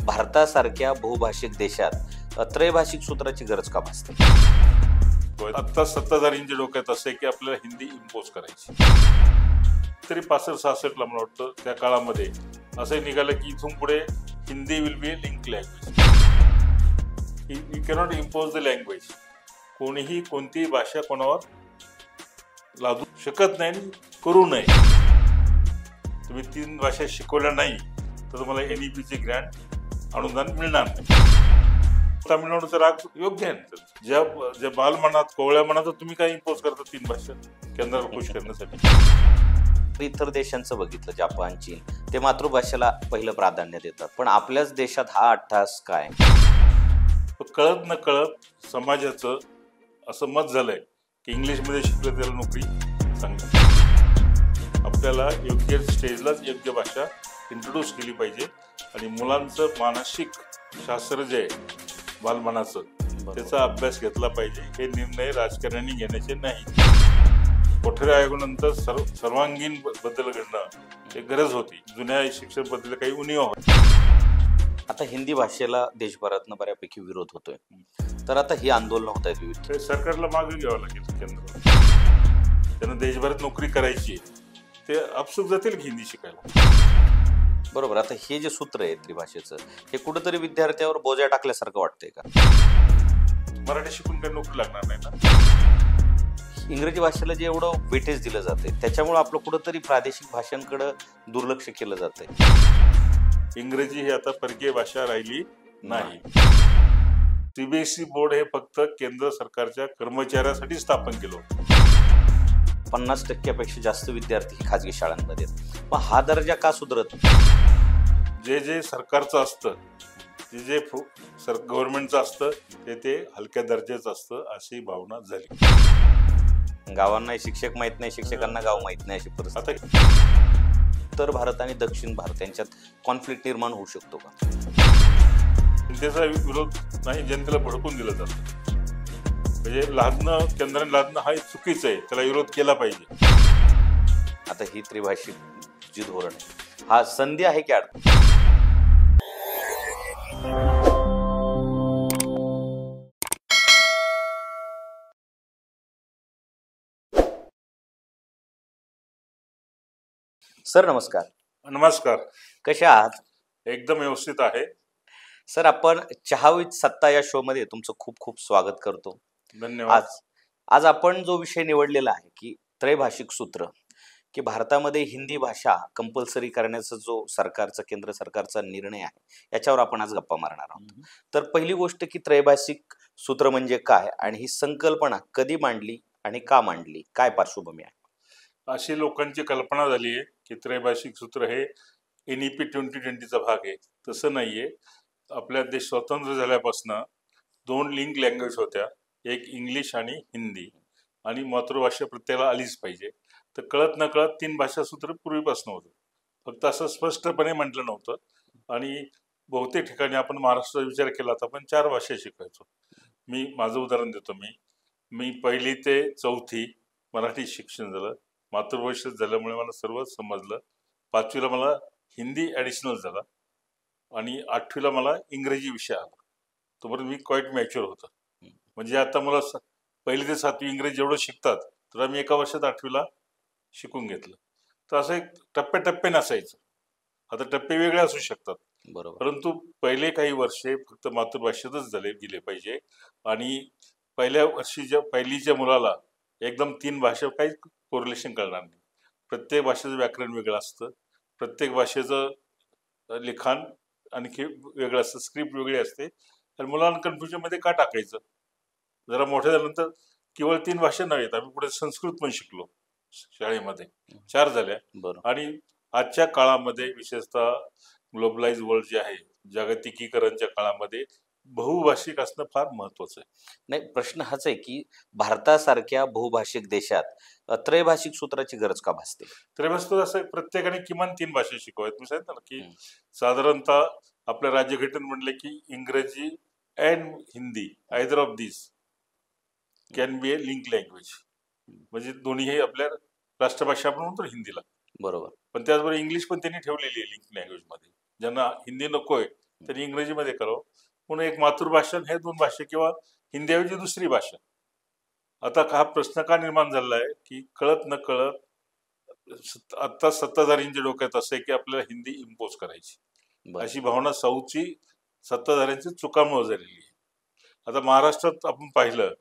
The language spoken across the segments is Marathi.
भारतासारख्या बहुभाषिक देशात त्रयभाषिक सूत्राची गरज का भासते? आता सत्ताधाऱ्यांच्या डोक्यात असे की आपल्याला हिंदी इम्पोज करायची. तरी 65-66 ला मला वाटतं त्या काळामध्ये असं निघालं की इथून पुढे Hindi will be A link language. You cannot impose the language. कोणीही कोणतीही भाषा कोणावर लादू शकत नाही आणि करू नये. तुम्ही 3 भाषा शिकवल्या नाही तर तुम्हाला NEP ग्रँट अनुदान मिळणार नाही. तामिळनाडूचा राग योग्य आहे. ज्या बालमनात कोवळ्या मनात तुम्ही काय इम्पोज करता 3 भाषा केंद्राला खुश करण्यासाठी. इतर देशांचं बघितलं, जपान, चीन, ते मातृभाषेला पहिलं प्राधान्य देतात, पण आपल्याच देशात हा अट्टहास काय? कळत न कळत समाजाचं असं मत झालंय की इंग्लिशमध्ये शिकलं त्याला नोकरी चांगली. आपल्याला योग्य स्टेजलाच योग्य भाषा इंट्रोड्यूस केली पाहिजे आणि मुलांचं मानसिक शास्त्र जे आहे बालमनाचं त्याचा अभ्यास घेतला पाहिजे. हे निर्णय राजकारण्यांनी घेण्याचे नाही. कोठारी आयोगानंतर सर्वांगीण बदल घडणं हे गरज होती. जुन्या शिक्षण पद्धतीला काही उणीवा होती. आता हिंदी भाषेला देशभरातनं बऱ्यापैकी विरोध होतोय, तर आता ही आंदोलन होत आहेत विविध. सरकारला मागे घ्यावं लागेल. केंद्र त्यांना देशभरात नोकरी करायची, ते आपसूक जातील की हिंदी शिकायला. बरोबर. आता हे जे सूत्र आहे त्रिभाषेचं, हे कुठेतरी विद्यार्थ्यावर बोजा टाकल्यासारखं वाटतंय का? मराठी शिकून काही नोकरी लागणार नाही ना. इंग्रजी भाषेला जे एवढं वेटेज दिलं जाते त्याच्यामुळे आपलं कुठंतरी प्रादेशिक भाषांकडे दुर्लक्ष केलं जातंय. इंग्रजी ही आता परकीय भाषा राहिली नाही. CBSE बोर्ड हे फक्त केंद्र सरकारच्या कर्मचाऱ्यासाठी स्थापन केलं होतं. 50% जास्त विद्यार्थी खाजगी शाळांमध्ये. मग हा दर्जा का सुधारत? जे सरकारचं असतं, जे गव्हर्नमेंटचं असतं ते हलक्या दर्जाचं असतं अशी भावना झाली. गावांना शिक्षक माहित नाही, शिक्षकांना गाव माहित नाही, अशी परिस्थिती. उत्तर भारत आणि दक्षिण भारत यांच्यात कॉन्फ्लिक्ट निर्माण होऊ शकतो का? त्याचा विरोध नाही, जनतेला भडकून दिलं जातं. म्हणजे लादणं, केंद्राने लादणं हा चुकीचं आहे, त्याला विरोध केला पाहिजे. आता ही त्रिभाषिक जी धोरण आहे, हा संधी आहे की अडचण? सर नमस्कार. नमस्कार. कशा आहात? एकदम व्यवस्थित आहे सर. आपण चहा विथ सत्ता या शो मध्ये तुमचं खूप खूप स्वागत करतो. धन्यवाद. आज आपण जो विषय निवडलेला आहे की त्रैभाषिक सूत्र, की भारतामध्ये हिंदी भाषा कंपल्सरी करण्याचा जो केंद्र सरकारचा निर्णय आहे, याच्यावर आपण आज गप्पा मारणार आहोत. तर पहिली गोष्ट की त्रैभाषिक सूत्र म्हणजे काय आणि ही संकल्पना कधी मांडली आणि का मांडली, काय पार्श्वभूमी आहे? अशी लोकांची कल्पना झाली आहे की त्रैभाषिक सूत्र हे NEP 2020चा भाग आहे. तसं नाहीये. आपल्या देश स्वतंत्र झाल्यापासून 2 लिंक लँग्वेज होत्या, एक इंग्लिश आणि हिंदी, आणि मातृभाषा प्रत्येकाला आलीच पाहिजे. तर कळत न कळत 3 भाषा सूत्र पूर्वीपासून होतं. फक्त असं स्पष्टपणे म्हटलं नव्हतं. आणि बहुतेक ठिकाणी आपण महाराष्ट्राचा विचार केला तर आपण 4 भाषा शिकायचो. माझं उदाहरण देतो. मी 1ली ते 4थी मराठी शिक्षण झालं. मातृभाषेत झाल्यामुळे मला सर्व समजलं. 5वीला मला हिंदी ॲडिशनल झाला आणि 8वीला मला इंग्रजी विषय आला. तोपर्यंत मी क्वाईट मॅच्युअर होतं. म्हणजे आता मला 1ली ते 7वी इंग्रजी जेवढं शिकतात तर आम्ही एका वर्षात 8वीला शिकून घेतलं. तर असं एक टप्प्याटप्प्याने असायचं. आता टप्पे वेगळे असू शकतात, बरोबर, परंतु पहिले काही वर्षे फक्त मातृभाषेतच गेले पाहिजे. आणि पहिल्या वर्षी पहिलीच्या मुलाला एकदम 3 भाषा काही कोरिलेशन करणार नाही. प्रत्येक भाषेचं व्याकरण वेगळं असतं, प्रत्येक भाषेचं लिखाण आणखी वेगळं असतं, स्क्रिप्ट वेगळी असते. आणि मुलांना कन्फ्युजनमध्ये का टाकायचं? जरा मोठे झाल्यानंतर केवळ 3 भाषा नाहीत, आम्ही पुढे संस्कृत पण शिकलो शाळेमध्ये. 4 झाल्या. आणि आजच्या काळामध्ये विशेषतः ग्लोबलाइज वर्ल्ड जे आहे, जागतिकीकरणच्या काळामध्ये बहुभाषिक असणं फार महत्वाचं आहे. नाही, प्रश्न हाच आहे की भारतासारख्या बहुभाषिक देशात त्रैभाषिक सूत्राची गरज का भासते? त्रैभाषिक असं प्रत्येकाने किमान 3 भाषा शिकवायत. मी सांगितलं ना की साधारणतः आपल्या राज्यघटनेत म्हटले की इंग्रजी and Hindi, either of this can be A link language. म्हणजे दोन्ही हे आपल्या राष्ट्रभाषा आपण म्हणतो हिंदीला, बरोबर. पण त्याचबरोबर इंग्लिश पण त्यांनी ठेवलेली आहे लिंक लँग्वेज मध्ये. ज्यांना हिंदी नकोय त्यांनी इंग्रजीमध्ये करावं. म्हणून एक मातृभाषा हे 2 भाषा किंवा हिंदीऐवजी दुसरी भाषा. आता हा प्रश्न का निर्माण झाला आहे की कळत न कळत आता सत्ताधाऱ्यांच्या डोक्यात असं आहे की आपल्याला हिंदी इम्पोज करायची, बरं. अशी भावना साऊथची सत्ताधाऱ्यांची चुकामुळे झालेली आहे. आता महाराष्ट्रात आपण पाहिलं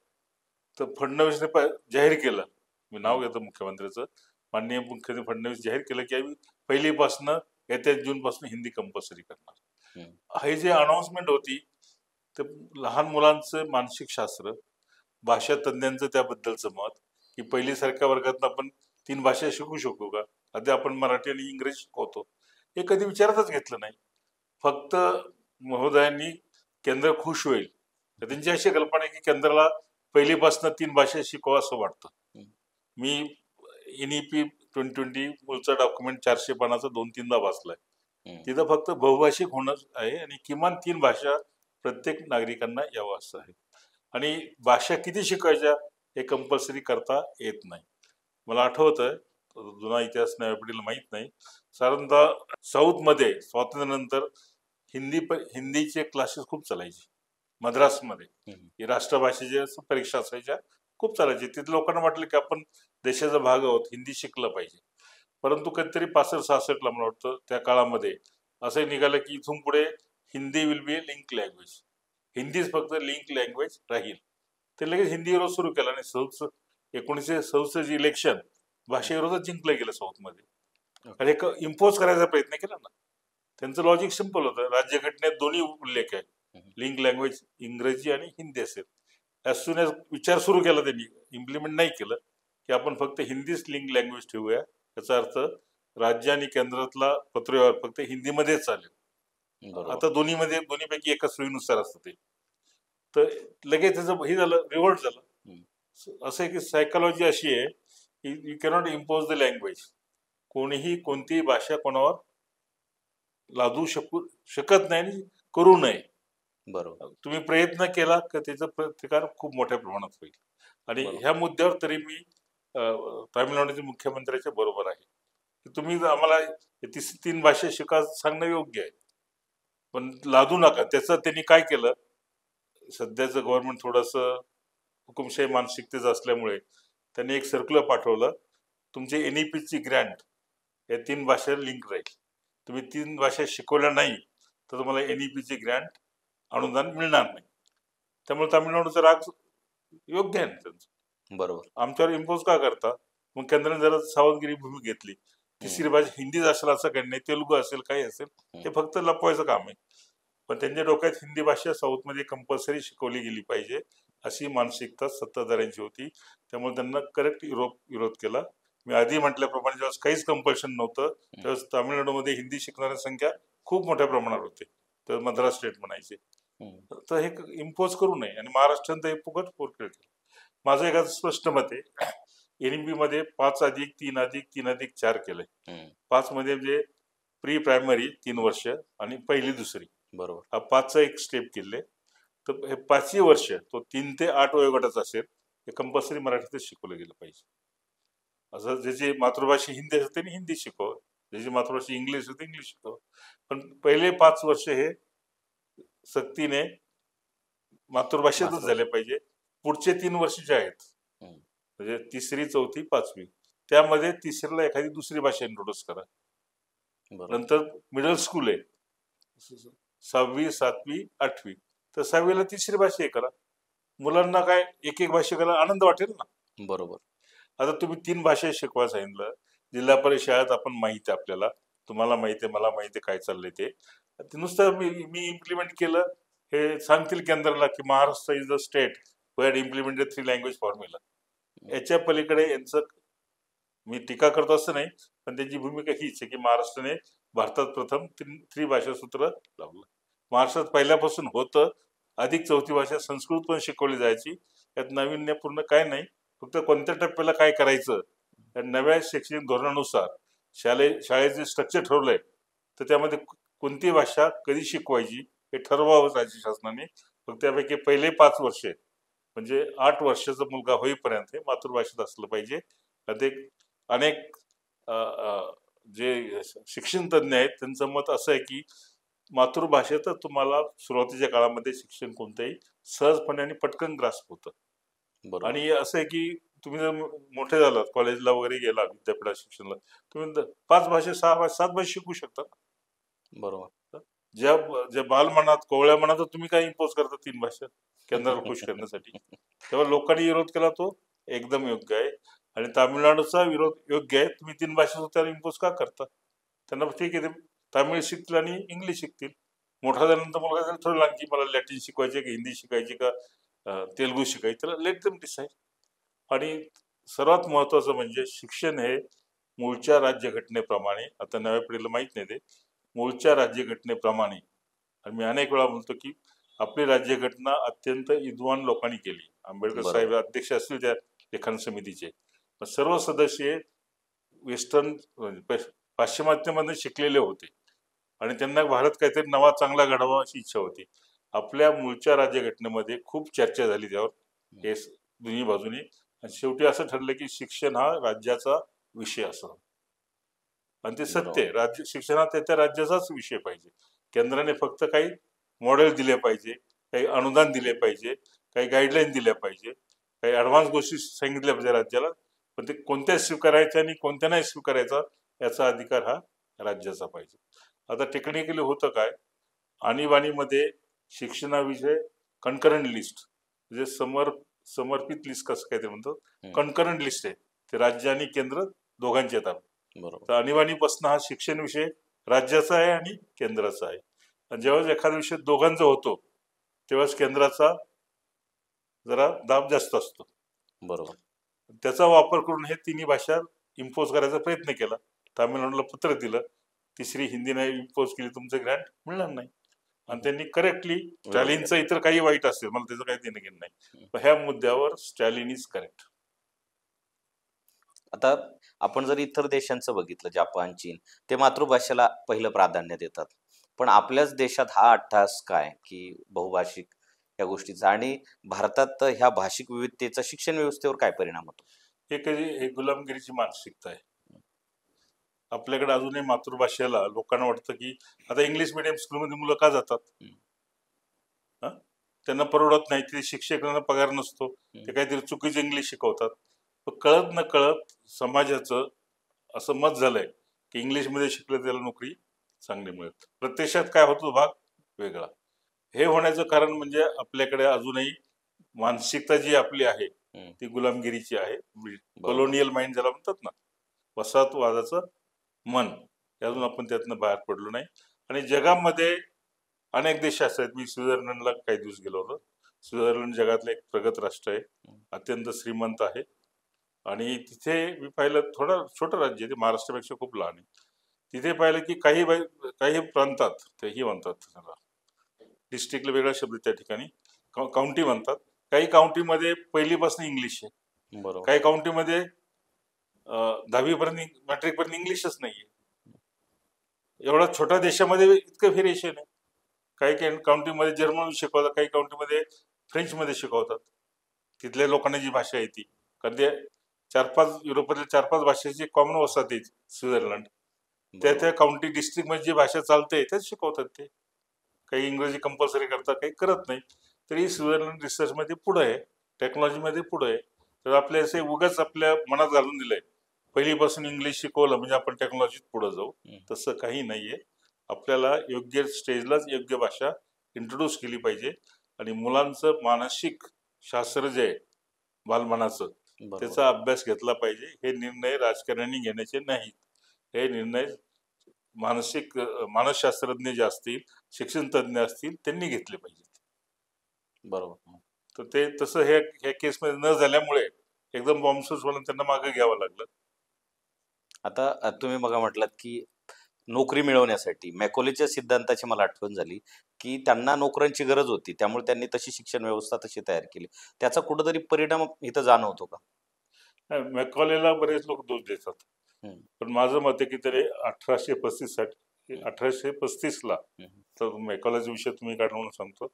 तर फडणवीसने जाहीर केलं, मी नाव घेतो मुख्यमंत्र्याचं, माननीय मुख्यमंत्री फडणवीस जाहीर केलं की आम्ही पहिलीपासनं येत्या जूनपासून हिंदी कंपल्सरी करणार. हे जे अनाउन्समेंट होती तर लहान मुलांचं मानसिक शास्त्र, भाषा तज्ञांचं त्याबद्दलचं मत की पहिलीसारख्या वर्गात आपण 3 भाषा शिकू शकू का, आधी आपण मराठी आणि इंग्रजी शिकवतो, हे कधी विचारातच घेतलं नाही. फक्त महोदयांनी केंद्र खुश होईल तर त्यांची अशी कल्पना आहे की केंद्राला पहिलीपासून 3 भाषा शिकवा असं वाटतं. मी NEP 2020 मूळचा डॉक्युमेंट 400 पानाचा 2-3दा वाचलाय. तिथं फक्त बहुभाषिक होणं आहे आणि किमान 3 भाषा प्रत्येक नागरिकांना यावं असं आहे. आणि भाषा किती शिकायच्या हे कंपल्सरी करता येत नाही. मला आठवतं, जुना इतिहास नव्या पिढीला माहीत नाही, साधारणतः साऊथमध्ये स्वातंत्र्यानंतर हिंदीचे क्लासेस खूप चालायचे. मद्रासमध्ये राष्ट्रभाषेच्या परीक्षा असायच्या, खूप चालायचे. तिथे लोकांना वाटलं की आपण देशाचा भाग आहोत, हिंदी शिकलं पाहिजे. परंतु कधीतरी 65-66ला मला वाटतं त्या काळामध्ये असं निघालं की इथून पुढे Hindi will be A link language, हिंदीच फक्त लिंक लँग्वेज राहील. ते लगेच हिंदी विरोध सुरू केला आणि 1967 इलेक्शन भाषेविरोधात जिंकलं गेलं साऊथमध्ये. आणि एक इम्पोज करायचा प्रयत्न केला ना. त्यांचं लॉजिक सिंपल होतं, राज्यघटनेत दोन्ही उल्लेख आहे, लिंक लँग्वेज इंग्रजी आणि हिंदी असेल. ॲज सून ॲज विचार सुरू केला त्यांनी, इम्प्लिमेंट नाही केलं की आपण फक्त हिंदीच लिंक लँग्वेज ठेवूया. याचा अर्थ राज्य आणि केंद्रातला पत्रव्यवहार फक्त हिंदीमध्येच चालेल. आता दोन्हीपैकी एका सोयीनुसार असतं ते. तर लगेच त्याचं हे झालं, रिव्हर्ट झालं. असं आहे की सायकोलॉजी अशी आहे की you cannot impose the language. कोणीही कोणतीही भाषा कोणावर लादू शकत नाही आणि करू नये. बरोबर. तुम्ही प्रयत्न केला तर त्याचा प्रतिकार खूप मोठ्या प्रमाणात होईल. आणि ह्या मुद्द्यावर तरी मी तामिळनाडूच्या मुख्यमंत्र्याच्या बरोबर आहे की तुम्ही आम्हाला 3 भाषा शिका सांगणं योग्य आहे, पण लादू नका. त्याचं त्यांनी काय केलं, सध्याचं गव्हर्नमेंट थोडंसं हुकुमशाही मानसिकतेचं असल्यामुळे त्यांनी एक सर्क्युलर पाठवलं, तुमचे NEPची ग्रँट या 3 भाषा लिंक राहील. तुम्ही 3 भाषा शिकवल्या नाही तर तुम्हाला NEPची ग्रँट अनुदान मिळणार नाही. त्यामुळे तामिळनाडूचा राग योग्य आहे ना त्यांचं. बरोबर. आमच्यावर इम्पोज का करता? मग केंद्राने जरा सावधगिरी भूमिका घेतली. तिसरी भाषा हिंदीच असेल असं काही नाही, तेलुगू असेल, काही असेल, हे फक्त लपवायचं काम आहे. पण त्यांच्या डोक्यात हिंदी भाषा साऊथमध्ये कंपल्सरी शिकवली गेली पाहिजे अशी मानसिकता सत्ताधाऱ्यांची होती. त्यामुळे त्यांना करेक्ट विरोध केला. मी आधी म्हटल्याप्रमाणे ज्यावेळेस काहीच कंपल्शन नव्हतं त्यावेळेस तामिळनाडूमध्ये हिंदी शिकणाऱ्या संख्या खूप मोठ्या प्रमाणावर होते, तर मद्रास स्टेट म्हणायचे. तर हे इम्पोज करू नये. आणि महाराष्ट्रात हे फुकट पोरखेळ केलं. माझं एका स्पष्ट मत आहे, NEP मध्ये 5+3+3+4 केलंय. 5 मध्ये म्हणजे प्री प्रायमरी 3 वर्ष आणि पहिली दुसरी, बरोबर, हा 5चा एक स्टेप केले. तर हे 5ही वर्ष तो 3 ते 8 वयोगटाचा असेल, हे कंपल्सरी मराठीतच शिकवलं गेलं पाहिजे. असं ज्याची मातृभाषा हिंदी असेल त्यांनी हिंदी शिकव, ज्याची मातृभाषा इंग्लिश असेल ते इंग्लिश शिकव. पण पहिले 5 वर्ष हे सक्तीने मातृभाषेतच झाले पाहिजे. पुढचे 3 वर्ष जे आहेत म्हणजे 3री 4थी 5वी, त्यामध्ये 3रीला एखादी दुसरी भाषा इंट्रोड्यूस करा. नंतर मिडल स्कूल आहे 6वी 7वी 8वी, तर 6वीला 3री भाषा हे करा. मुलांना काय एक भाषेला आनंद वाटेल ना. बरोबर. आता तुम्ही 3 भाषा शिकवा सांगितलं, जिल्हा परिषद आपण माहिती आहे, आपल्याला तुम्हाला माहिती आहे, मला माहिती आहे काय चाललंय ते. नुसतं मी इम्प्लिमेंट केलं, हे सांगतील केंद्राला की Maharashtra is the state who had implemented 3 language formula. याच्या पलीकडे यांचं मी टीका करतो असं नाही, पण त्यांची भूमिका हीच आहे की महाराष्ट्राने भारतात प्रथम 3 भाषा सूत्र लावलं. महाराष्ट्रात पहिल्यापासून होतं, अधिक 4थी भाषा संस्कृत पण शिकवली जायची. यात नाविन्यपूर्ण काय नाही, फक्त कोणत्या टप्प्याला काय करायचं या नव्या शैक्षणिक धोरणानुसार शाळेचे स्ट्रक्चर ठरवलंय, तर त्यामध्ये कोणती भाषा कधी शिकवायची हे ठरवावं राज्य शासनाने. फक्त त्यापैकी पहिले 5 वर्षे म्हणजे 8 वर्षाचा मुलगा होईपर्यंत हे मातृभाषेत असलं पाहिजे. अनेक जे शिक्षण तज्ञ आहेत त्यांचं मत असं आहे की मातृभाषेतच तुम्हाला सुरुवातीच्या काळामध्ये शिक्षण कोणतंही सहजपणे आणि पटकन ग्रास्प होतं. बरोबर. आणि असं आहे की तुम्ही जर मोठे झालात, कॉलेजला वगैरे गेला, विद्यापीठात शिक्षणाला, तुम्ही 5 भाषा 6 भाषा 7 भाषा शिकू शकता. बरोबर. ज्या ज्या बालमनात कोवळ्या मनात तुम्ही काय इम्पोज करता 3 भाषा केंद्राला खुश करण्यासाठी. तेव्हा लोकांनी विरोध केला, तो एकदम योग्य आहे. आणि तामिळनाडूचा विरोध योग्य आहे. तुम्ही 3 भाषा त्याला इम्पोज का करता? त्यांना ठीक आहे, ते तामिळ शिकतील आणि इंग्लिश शिकतील. मोठा झाल्यानंतर मुलगा जर ठरवला की मला लॅटिन शिकवायचे की हिंदी शिकायची का तेलुगू शिकायची, त्याला लेट देम डिसाईड. आणि सर्वात महत्वाचं म्हणजे शिक्षण हे मूळच्या राज्यघटनेप्रमाणे, आता नव्या पिढीला माहित नाही ते, मूळच्या राज्यघटनेप्रमाणे. आणि मी अनेक वेळा म्हणतो की आपली राज्यघटना अत्यंत विद्वान लोकांनी केली. आंबेडकर साहेब अध्यक्ष असतील त्या लेखन समितीचे, पण सर्व सदस्य वेस्टर्न पाश्चिमात्यामध्ये शिकलेले होते आणि त्यांना भारत काहीतरी नवा चांगला घडावा अशी इच्छा होती. आपल्या मूळच्या राज्यघटनेमध्ये खूप चर्चा झाली त्यावर, हे दोन्ही बाजूने. आणि शेवटी असं ठरलं की शिक्षण हा राज्याचा विषय असावा. आणि ते सत्य आहे. राज्य शिक्षण हा त्या राज्याचाच विषय पाहिजे. केंद्राने फक्त काही मॉडेल दिले पाहिजे, काही अनुदान दिले पाहिजे, काही गाईडलाईन दिल्या पाहिजे, काही ऍडव्हान्स गोष्टी सांगितल्या पाहिजे राज्याला, पण ते कोणत्या स्वीकारायच्या आणि कोणत्या नाही स्वीकारायचा याचा अधिकार हा राज्याचा पाहिजे. आता टेक्निकली होतं काय, आणीबाणीमध्ये शिक्षणाविषयी कन्करंट लिस्ट, म्हणजे समर्पित लिस्ट कसं काय ते म्हणतो, कन्करंट लिस्ट आहे. ते राज्य आणि केंद्र दोघांचे येतात. बरोबर. तर आणीबाणीपासून हा शिक्षण विषय राज्याचा आहे आणि केंद्राचा आहे. आणि जेव्हा एखादा विषय दोघांचा होतो तेव्हाच केंद्राचा जरा दाब जास्त असतो. बरोबर. त्याचा वापर करून हे तिन्ही भाषा इम्पोज करायचा प्रयत्न केला. तामिळनाडूला पत्र दिलं, तिसरी हिंदी नाही इम्पोज केली, तुमचं ग्रँट मिळणार नाही. आणि त्यांनी करेक्टली, स्टॅलिनचं इतर काही वाईट असेल, मला त्याचं काही देणं घेणं नाही, पण ह्या मुद्द्यावर स्टॅलिन इज करेक्ट. आता आपण जर इतर देशांचं बघितलं, जपान, चीन, ते मातृभाषेला पहिलं प्राधान्य देतात. पण आपल्याच देशात हा अट्टहास काय की बहुभाषिक या गोष्टीचा, आणि भारतात ह्या भाषिक विविधतेचा शिक्षण व्यवस्थेवर काय परिणाम होतो? हे गुलामगिरीची मानसिकता आहे. आपल्याकडे अजूनही मातृभाषेला लोकांना वाटतं की आता इंग्लिश मिडियम स्कूलमध्ये मुलं का जातात, त्यांना परवडत नाही, ते शिक्षकांना पगार नसतो, ते काहीतरी चुकीचं इंग्लिश शिकवतात. पण कळत न कळत समाजाचं असं मत झालंय की इंग्लिशमध्ये शिकलं त्याला नोकरी चांगली मिळत. प्रत्यक्षात काय होतो भाग वेगळा. हे होण्याचं कारण म्हणजे आपल्याकडे अजूनही मानसिकता जी आपली आहे ती गुलामगिरीची आहे. कॉलोनियल माइंड ज्याला म्हणतात ना, वसाहतवादाचं मन, अजून आपण त्यातनं बाहेर पडलो नाही. आणि जगामध्ये अनेक देश असतात. मी स्वित्झर्लंडला काही दिवस गेलो होतो. स्वित्झर्लंड जगातलं एक प्रगत राष्ट्र आहे, अत्यंत श्रीमंत आहे. आणि तिथे मी पाहिलं, थोडं छोटं राज्य आहे ते, महाराष्ट्रापेक्षा खूप लहान आहे. तिथे पाहिलं की काही प्रांतात तेही म्हणतात त्याला डिस्ट्रिक्टला वेगळा शब्द त्या ठिकाणी काउंटी म्हणतात. काही काउंटीमध्ये पहिलीपासून इंग्लिश आहे, बरोबर. काही काउंटीमध्ये 10वी पर्यंत मॅट्रिक पर्यंत इंग्लिशच नाहीये. एवढा छोट्या देशामध्ये इतकं व्हेरिएशन आहे. काही काउंटीमध्ये जर्मन शिकवतात, काही काउंटीमध्ये फ्रेंच मध्ये शिकवतात. तिथल्या लोकांना जी भाषा येते, कारण ते 4-5 युरोपातल्या 4-5 भाषेची कॉमन वसाहत आहे स्वित्झर्लंड. त्या काउंटी डिस्ट्रिक्ट मध्ये जी भाषा चालते त्याच शिकवतात ते. काही इंग्रजी कंपल्सरी करतात, काही करत नाही. तरी स्वित्झर्लंड रिसर्च मध्ये पुढे आहे, टेक्नॉलॉजी मध्ये पुढे आहे. तर आपल्या असे उगाच आपल्या मनात घालून दिलंय पहिलीपासून इंग्लिश शिकवलं म्हणजे आपण टेक्नॉलॉजीत पुढे जाऊ. तसं काही नाहीये. आपल्याला योग्य स्टेजलाच योग्य भाषा इंट्रोड्यूस केली पाहिजे. आणि मुलांचं मानसिक शास्त्र जे आहे बालमनाचं, त्याचा अभ्यास घेतला पाहिजे. हे निर्णय राजकारण्यांनी घेण्याचे नाहीत. हे निर्णय मानसशास्त्रज्ञ जे असतील, शिक्षण तज्ञ असतील, त्यांनी घेतले पाहिजेत. बरोबर. तर ते तसं ह्या केसमध्ये न झाल्यामुळे एकदम बॉम्बसूस म्हणून त्यांना मागे घ्यावं लागलं. आता तुम्ही बघा म्हटलात की नोकरी मिळवण्यासाठी मॅकॉलेच्या सिद्धांताची मला आठवण झाली की त्यांना नोकऱ्यांची गरज होती, त्यामुळे त्यांनी तशी शिक्षण व्यवस्था तशी तयार केली. त्याचा कुठेतरी परिणाम इथं जाणवतो का? मॅकॉलेला बरेच लोक दोष देतात, पण माझं मत आहे की तरी 1835ला तर मॅकॉलेचा विषय तुम्ही काढून म्हणून सांगतो.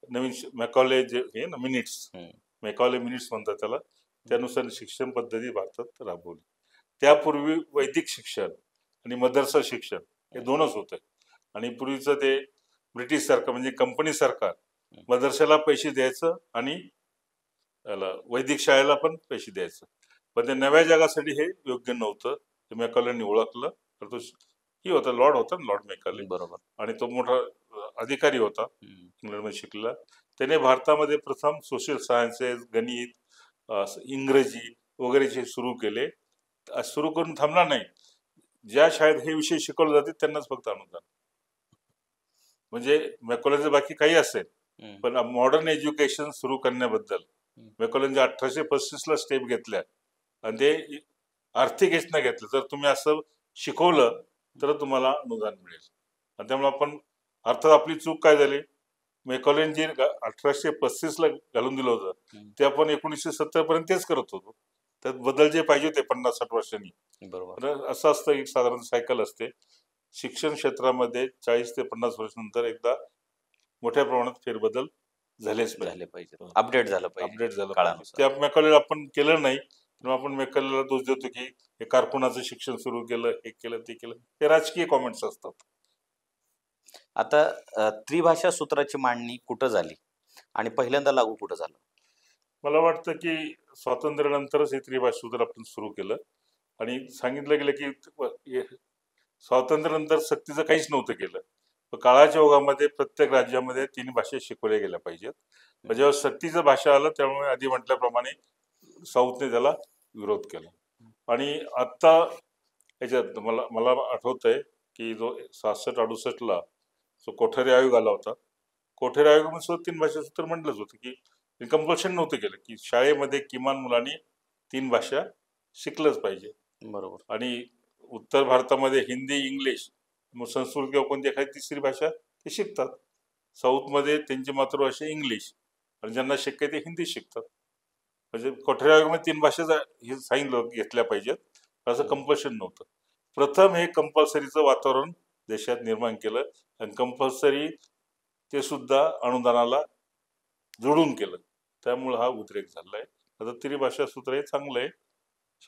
नवीन मॅकॉले जे हे ना मिनिट्स, मॅकॉले मिनिट्स म्हणतात त्याला, त्यानुसार शिक्षण पद्धती भारतात राबवली. त्यापूर्वी वैदिक शिक्षण आणि मदरसा शिक्षण हे दोनच होते. आणि पूर्वीचं ते ब्रिटिश सरकार म्हणजे कंपनी सरकार मदरशाला पैसे द्यायचं आणि वैदिक शाळेला पण पैसे द्यायचं, पण त्या नव्या जगासाठी हे योग्य नव्हतं. ते मॅकॉलेंनी ओळखलं. तर तो ही होता, लॉर्ड होता ना, लॉर्ड मॅकॉले, बरोबर. आणि तो मोठा अधिकारी होता, इंग्लंडमध्ये शिकलेला. त्याने भारतामध्ये प्रथम सोशल सायन्सेस, गणित, इंग्रजी वगैरे सुरू केले. सुरू करून थांबला नाही. ज्या शाळेत हे विषय शिकवले जाते त्यांनाच फक्त अनुदान. म्हणजे मॅकॉलेंचं बाकी काही असेल, पण मॉडर्न एज्युकेशन सुरू करण्याबद्दल मॅकॉलेंच्या 1835ला स्टेप घेतल्या, आणि ते आर्थिक हेच घेतलं, जर तुम्ही असं शिकवलं तर तुम्हाला अनुदान मिळेल. आणि त्यामुळे आपण अर्थात आपली चूक काय झाली, मॅकॉलेन जे 1835ला घालून दिलं होतं ते आपण 1970 पर्यंत तेच करत होतो. त्यात बदल जे पाहिजे होते 50-60 वर्षांनी. बरोबर. असं असतं, एक साधारण सायकल असते. शिक्षण क्षेत्रामध्ये 40 ते 50 वर्षांनंतर एकदा मोठ्या प्रमाणात फेरबदल झालेच पाहिजे, अपडेट झालं झालं काळानुसार. पाहिजे. त्या मॅकॉलेला आपण केलं नाही, तेव्हा आपण मॅकॉलेला दोष देतो की हे कारकुनाचं शिक्षण सुरू केलं, हे केलं, ते केलं. हे राजकीय कॉमेंट्स असतात. आता त्रिभाषा सूत्राची मांडणी कुठं झाली आणि पहिल्यांदा लागू कुठं झालं? मला वाटतं की स्वातंत्र्यानंतरच हे त्रिभाषा सूत्र आपण सुरू केलं, आणि सांगितलं गेलं की स्वातंत्र्यानंतर सक्तीचं काहीच नव्हतं केलं. काळाच्या ओघामध्ये प्रत्येक राज्यामध्ये 3 भाषा शिकवल्या गेल्या पाहिजेत. जेव्हा सक्तीचं भाषा आलं त्यामुळे आधी म्हटल्याप्रमाणे साऊथने त्याला विरोध केला. आणि आता याच्यात मला आठवत आहे की जो 67-68ला जो कोठारी आयोग आला होता, कोठारी आयोगामध्ये सुद्धा 3 भाषा सूत्र म्हटलंच होतं की कंपल्शन नव्हतं केलं की शाळेमध्ये किमान मुलांनी 3 भाषा शिकलंच पाहिजे. बरोबर. आणि उत्तर भारतामध्ये हिंदी, इंग्लिश, संस्कृत किंवा कोणती एखादी तिसरी भाषा ते शिकतात. साऊथमध्ये त्यांची मातृभाषा इंग्लिश, आणि ज्यांना शक्य ते हिंदी शिकतात. म्हणजे कोठारी आयोगामध्ये 3 भाषा हे सांगितलं घेतल्या पाहिजेत, असं कंपल्शन नव्हतं. प्रथम हे कंपल्सरीचं वातावरण देशात निर्माण केलं, आणि कंपल्सरी ते सुद्धा अनुदानाला जोडून केलं. त्यामुळे हा उद्रेक झालाय. आता त्रिभाषा सूत्र हे चांगलं आहे.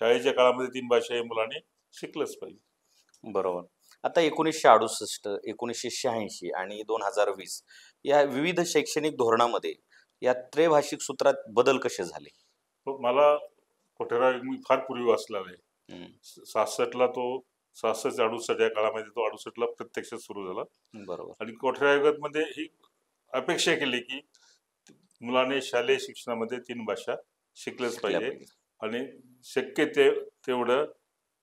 शाळेच्या काळामध्ये 3 भाषा हे मुलांनी शिकलंच पाहिजे. बरोबर. आता 1968, 1986 आणि 2020 या विविध शैक्षणिक धोरणामध्ये या त्रैभाषिक सूत्रात बदल कसे झाले? मला कोठारी आयोग मी फार पूर्वी वाचलेला आहे. 67ला तो 67-68 या काळामध्ये तो 68ला प्रत्यक्षात सुरू झाला. बरोबर. आणि कोठारी आयोगामध्ये ही अपेक्षा केली की मुलाने शालेय शिक्षणामध्ये 3 भाषा शिकल्याच पाहिजे, आणि शक्य तेवढं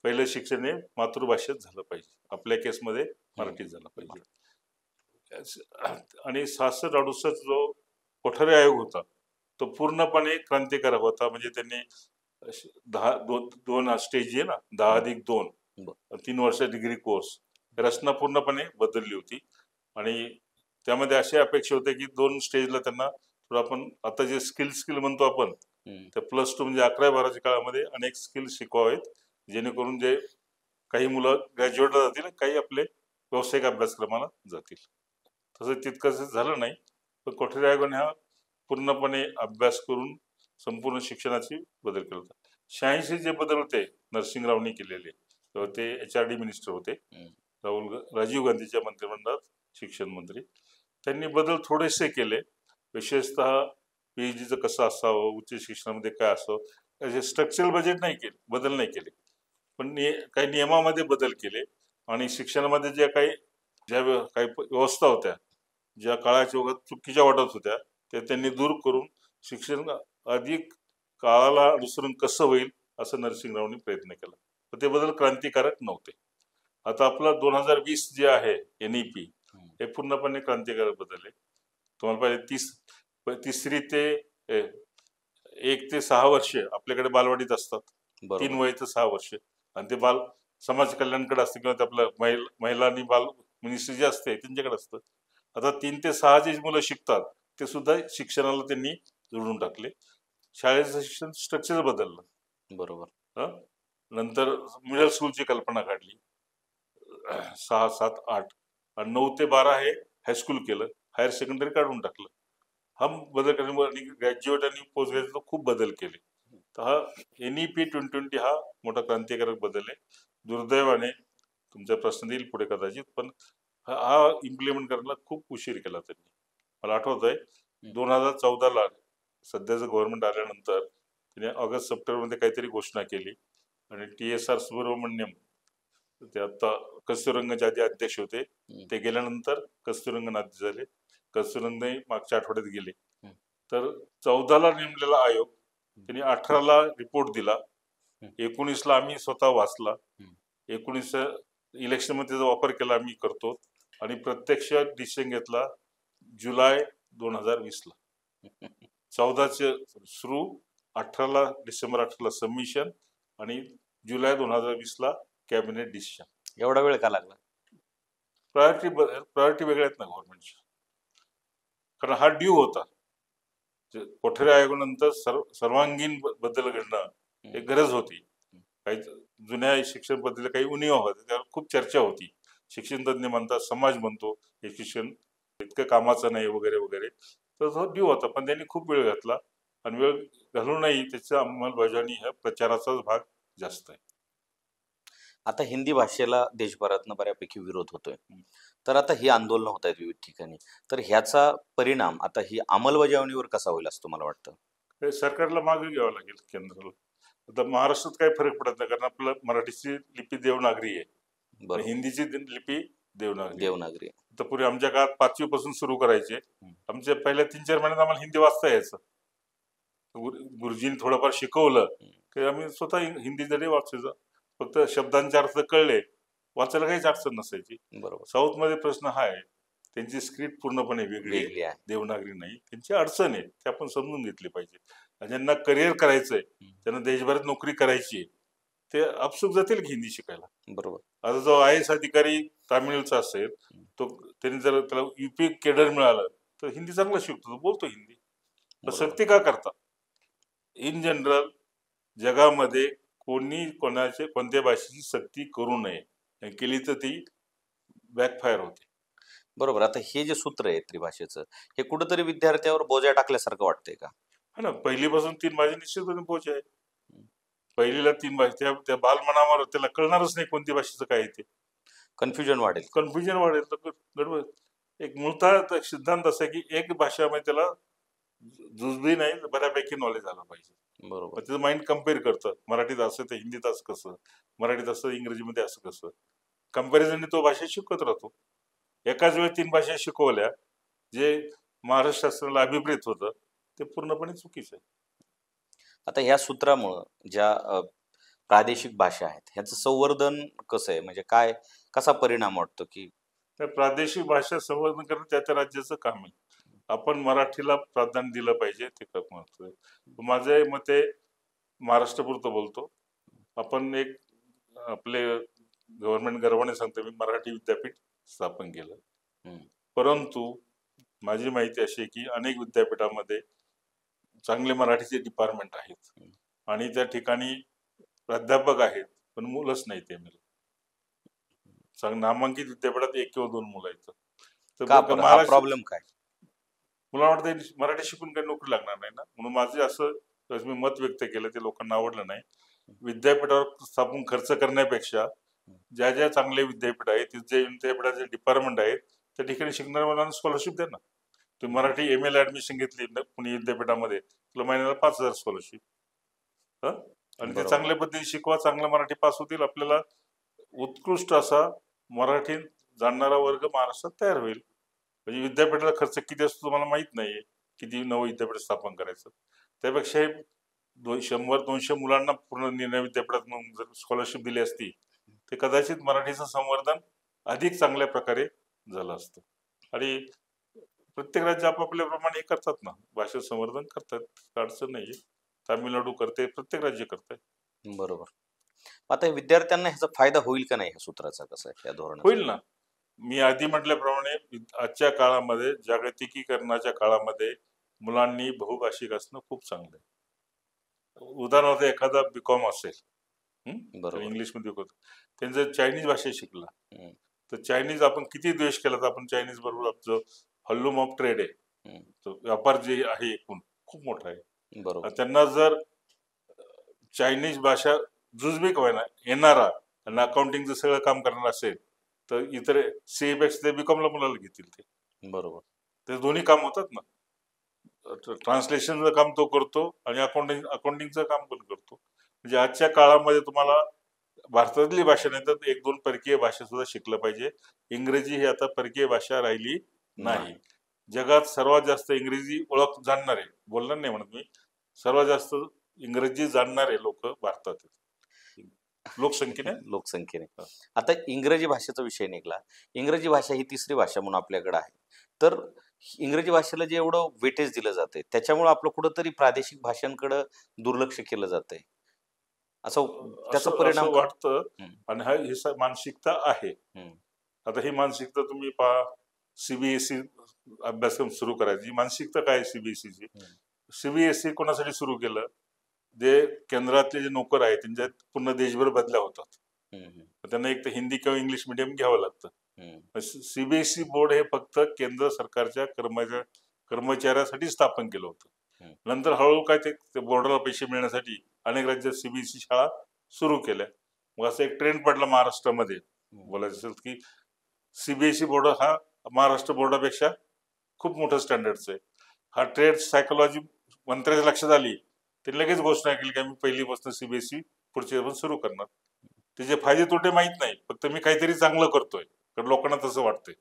पहिलं शिक्षण हे मातृभाषेत झालं पाहिजे. आपल्या केसमध्ये मराठीत झालं पाहिजे. आणि 67-68 जो कोठारी आयोग होता तो पूर्णपणे क्रांतिकारक होता. म्हणजे त्यांनी 2 स्टेज आहे ना, 10+2 3 वर्ष डिग्री कोर्स रचना पूर्णपणे बदलली होती. आणि त्यामध्ये अशी अपेक्षा होते की 2 स्टेजला त्यांना थोडं आपण आता जे स्किल म्हणतो आपण, तर +2 म्हणजे 11-12च्या काळामध्ये अनेक स्किल शिकवावेत, जेणेकरून जे काही मुलं ग्रॅज्युएटला जातील, काही आपले व्यावसायिक अभ्यासक्रमाला जातील. तसं तितकंच झालं नाही, पण कोठारी आयोगाने हा पूर्णपणे अभ्यास करून संपूर्ण शिक्षणाची बदल केला होता. 86 जे बदल होते नरसिंहरावनी केलेले, तेव्हा ते HRD मिनिस्टर होते, राजीव गांधीच्या मंत्रिमंडळात शिक्षण मंत्री. त्यांनी बदल थोडेसे केले, विशेषतः PhDचं कसं असावं, उच्च शिक्षणामध्ये काय असावं, असे स्ट्रक्चरल बदल नाही केले, पण काही नियमामध्ये बदल केले. आणि शिक्षणामध्ये ज्या काही व्यवस्था होत्या, ज्या काळाच्या ओघात चुकीच्या वाटत होत्या, त्या त्यांनी दूर करून शिक्षण अधिक काळाला अनुसरून कसं होईल असं नरसिंहरावनी प्रयत्न केला. पण ते बदल क्रांतिकारक नव्हते. आता आपला 2020 जे आहे NEP हे पूर्णपणे क्रांतिकारक बदल आहे. तुम्हाला पाहिजे तिसरी ते 1 ते 6 वर्ष आपल्याकडे बालवाडीत असतात. 3 वय ते 6 वर्ष, आणि ते बाल समाज कल्याणकडे असते किंवा आपल्या महिला आणि बाल मिनिस्ट्री जे असते त्यांच्याकडे असतं. आता 3 ते 6 जे मुलं शिकतात ते सुद्धा शिक्षणाला त्यांनी जोडून टाकले. शाळेचं शिक्षण स्ट्रक्चर बदललं. बरोबर. नंतर मिडल स्कूलची कल्पना काढली, 6, 7, 8 आणि 9 ते 12 हे हायस्कूल केलं, हायर सेकंडरी काढून टाकलं. हा बदल करण्यामुळे ग्रॅज्युएट आणि पोस्ट ग्रॅज्युएट खूप बदल केले. तर हा NEP 2020 हा मोठा क्रांतिकारक बदल आहे. दुर्दैवाने तुमचा प्रश्न देईल पुढे कदाचित, पण हा इम्प्लिमेंट करायला खूप उशीर केला त्यांनी. मला आठवत आहे 2014ला सध्याचं गव्हर्नमेंट आल्यानंतर त्याने ऑगस्ट सप्टेंबरमध्ये काहीतरी घोषणा केली आणि TSR सुब्रमण्यम ते आता कस्तुरंगचे आधी अध्यक्ष होते, ते गेल्यानंतर कस्तुरंगन झाले. कस्तुरंगने मागच्या आठवड्यात गेले. तर 14ला नेमलेला आयोग त्यांनी 18ला रिपोर्ट दिला, 19ला आम्ही स्वतः वाचला, 19 इलेक्शन मध्ये त्याचा वापर केला आम्ही करतो आणि प्रत्यक्ष डिसिजन घेतला जुलै 2020ला. 14चे सुरू, डिसेंबर 18ला सबमिशन आणि जुलै 2020ला कॅबिनेट डिसिजन. एवढा वेळ का लागला? प्रायोरिटी वेगळ्या आहेत ना गव्हर्नमेंटच्या, कारण हा ड्यू होता. कोठारी आयोगानंतर सर्वांगीण बदल घडणं एक गरज होती. काही जुन्या शिक्षण पद्धतीला काही उणीवा होत्या, त्यावर खूप चर्चा होती. शिक्षण तज्ञ म्हणतात, समाज म्हणतो हे शिक्षण इतकं कामाचं नाही वगैरे वगैरे. तर तो ड्यू होता, पण त्यांनी खूप वेळ घातला आणि वेळ घालूनही त्याच्या अंमलबजावणी ह्या प्रचाराचाच भाग जास्त आहे. आता हिंदी भाषेला देशभरातनं बऱ्यापैकी विरोध होतोय, तर आता ही आंदोलनं होत आहेत विविध ठिकाणी, तर ह्याचा परिणाम आता ही अंमलबजावणीवर कसा होईल असं तुम्हाला वाटतं? हे सरकारला मागे घ्यावं लागेल केंद्राला. आता महाराष्ट्रात काही फरक पडत नाही, कारण आपलं मराठीची लिपी देवनागरी आहे, बरोबर, हिंदीची लिपी देवनागरी. देवनागरी. तर पूर्वी आमच्या काळात 5वी पासून सुरू करायचे. आमच्या पहिल्या 3-4 महिन्यात आम्हाला हिंदी वाचता यायचं. गुरुजींनी थोडंफार शिकवलं की आम्ही स्वतः हिंदी जरी वाचायचं, फक्त शब्दांचे अर्थ कळले, वाचायला काहीच अडचण नसायची. बरोबर. साऊथ मध्ये प्रश्न हा आहे, त्यांची स्क्रिप्ट पूर्णपणे वेगळी आहे, देवनागरी नाही. त्यांची अडचण आहे, ते आपण समजून घेतली पाहिजे. ज्यांना करिअर करायचंय, त्यांना देशभरात नोकरी करायची आहे, ते अपसुक जातील की हिंदी शिकायला. बरोबर. आता जो IAS अधिकारी तामिळचा असेल, तो त्यांनी जर त्याला UP केडर मिळालं तर हिंदी चांगलं शिकतो, तो बोलतो हिंदी. तर सक्ती का करता? इन जनरल जगामध्ये कोणी कोणत्या भाषेची सक्ती करू नये, केली तर ती बॅकफायर होते. बरोबर. आता हे जे सूत्र आहे त्रिभाषेचं, हे कुठंतरी विद्यार्थ्यावर बोजा टाकल्यासारखं वाटतंय का? हा ना, पहिलीपासून 3 भाषा निश्चितपणे बोज आहे. पहिलीला 3 भाषा, त्या बालमनावर त्याला कळणारच नाही कोणती भाषेचं काय ते. कन्फ्युजन वाढेल. तर गडबड. एक मूळतः सिद्धांत असा आहे की एक भाषामध्ये त्याला जुजबी नाही, बऱ्यापैकी नॉलेज आलं पाहिजे. बरोबर. त्याचं माइंड कम्पेअर करतं, मराठीत असं तर हिंदीत असं कसं, मराठीत असं इंग्रजीमध्ये असं कसं, कम्पॅरिझनने तो भाषा शिकत राहतो. एकाच वेळी 3 भाषा शिकवल्या, जे महाराष्ट्र शास्त्राला अभिप्रेत होतं, ते पूर्णपणे चुकीचं आहे. आता ह्या सूत्रामुळं ज्या प्रादेशिक भाषा आहेत ह्याचं संवर्धन कसं आहे, म्हणजे काय कसा परिणाम वाटतो? की त्या प्रादेशिक भाषा संवर्धन करणं त्या राज्याचं काम आहे. आपण मराठीला प्राधान्य दिलं पाहिजे, ते महत्व आहे. माझे मते महाराष्ट्रापुरतं बोलतो. आपण एक आपले गव्हर्नमेंट गर्वाने सांगतो, मी मराठी विद्यापीठ स्थापन केलं. परंतु माझी माहिती अशी आहे की अनेक विद्यापीठामध्ये चांगले मराठीचे डिपार्टमेंट आहेत आणि त्या ठिकाणी प्राध्यापक आहेत, पण मुलंच नाही ते मिळत. नामांकित विद्यापीठात 1 किंवा 2 मुलं आहेत. तर प्रॉब्लेम काय? मला वाटतं मराठी शिकून काही नोकरी लागणार नाही ना, म्हणून माझे असं मी मत व्यक्त केलं, ते लोकांना आवडलं नाही. विद्यापीठावर स्थापन खर्च करण्यापेक्षा ज्या ज्या चांगले विद्यापीठ आहेत, जे विद्यापीठाचे डिपार्टमेंट आहेत, त्या ठिकाणी शिकणाऱ्या मुलांना स्कॉलरशिप द्या ना. तुम्ही मराठी MA ला ऍडमिशन घेतली पुणे विद्यापीठामध्ये, तुला महिन्याला 5,000 स्कॉलरशिप. आणि ते चांगल्या पद्धतीने शिकवा, चांगलं मराठी पास होतील, आपल्याला उत्कृष्ट असा मराठी जाणणारा वर्ग महाराष्ट्रात तयार होईल. म्हणजे विद्यापीठाला खर्च किती असतो तुम्हाला माहित नाहीये, किती नवं विद्यापीठ स्थापन करायचं. त्यापेक्षा 100-200 मुलांना पूर्ण निर्णय विद्यापीठात जर स्कॉलरशिप दिली असती, ते कदाचित मराठीचं संवर्धन अधिक चांगल्या प्रकारे झालं असतं. आणि प्रत्येक राज्य आपापल्याप्रमाणे करतात ना, भाषा संवर्धन करतात, अडचण नाहीये. तामिळनाडू करते, प्रत्येक राज्य करतंय. बरोबर. आता विद्यार्थ्यांना ह्याचा फायदा होईल का नाही, ह्या सूत्राचा कसं आहे, या धोरणाचा? होईल ना. मी आधी म्हटल्याप्रमाणे आजच्या काळामध्ये, जागतिकीकरणाच्या काळामध्ये मुलांनी बहुभाषिक असणं खूप चांगलं आहे. उदाहरणार्थ एखादा BCom असेल, इंग्लिश मध्ये होत, त्यांचं चायनीज भाषा शिकला, तर चायनीज आपण किती द्वेष केला, तर आपण चायनीज बरोबर जो हल्लूम ऑफ ट्रेड आहे, तो व्यापार जे आहे एकूण खूप मोठा आहे. बरोबर. त्यांना जर चायनीज भाषा जुजबी व्हायला येणारा आणि अकाउंटिंगचं सगळं काम करणार असेल, तर इतर CA पेक्षा ते बीकॉमला मुलाला घेतील ते. बरोबर. ते दोन्ही काम होतात ना. ट्रान्सलेशनचं काम तो करतो आणि अकाउंटिंगचं काम पण करतो. म्हणजे आजच्या काळामध्ये तुम्हाला भारतातली भाषा नाही तर 1-2 परकीय भाषा सुद्धा शिकलं पाहिजे. इंग्रजी ही आता परकीय भाषा राहिली नाही. जगात सर्वात जास्त इंग्रजी ओळख जाणणारे, बोलणार नाही म्हणत मी, सर्वात जास्त इंग्रजी जाणणारे लोक भारतात आहेत लोकसंख्येने. लोकसंख्येने. आता इंग्रजी भाषेचा विषय निघाला. इंग्रजी भाषा ही तिसरी भाषा म्हणून आपल्याकडे आहे. तर इंग्रजी भाषेला जे एवढं वेटेज दिलं जाते त्याच्यामुळे आपलं कुठंतरी प्रादेशिक भाषांकडे दुर्लक्ष केलं जातंय, असं त्याचा परिणाम वाटतं. हम्म. आणि ही मानसिकता आहे. आता ही मानसिकता तुम्ही पहा, CBSE अभ्यासक्रम सुरू करायची मानसिकता काय CBSEची. CBSE कोणासाठी सुरू केलं? जे केंद्रातले जे नोकर आहेत त्यांच्यात पूर्ण देशभर बदल्या होतात, त्यांना एक तर हिंदी किंवा इंग्लिश मिडियम घ्यावं लागतं. CBSE बोर्ड हे फक्त केंद्र सरकारच्या कर्मचाऱ्यासाठी स्थापन केलं होतं. नंतर हळूहळू काय ते बोर्डाला पैसे मिळण्यासाठी अनेक राज्यात CBSE शाळा सुरू केल्या. मग असं एक ट्रेंड पडला महाराष्ट्रामध्ये. बोलायचं असेल की CBSE बोर्ड हा महाराष्ट्र बोर्डापेक्षा खूप मोठं स्टँडर्डचं आहे. हा ट्रेड सायकोलॉजी मंत्र्याच्या लक्षात आली, ते लगेच घोषणा केली की आम्ही पहिलीपासून CBSE पुढच्या वर्षी सुरू करणार. त्याचे फायदे तोटे माहीत नाही, फक्त मी काहीतरी चांगलं करतोय, कारण लोकांना तसं वाटतंय.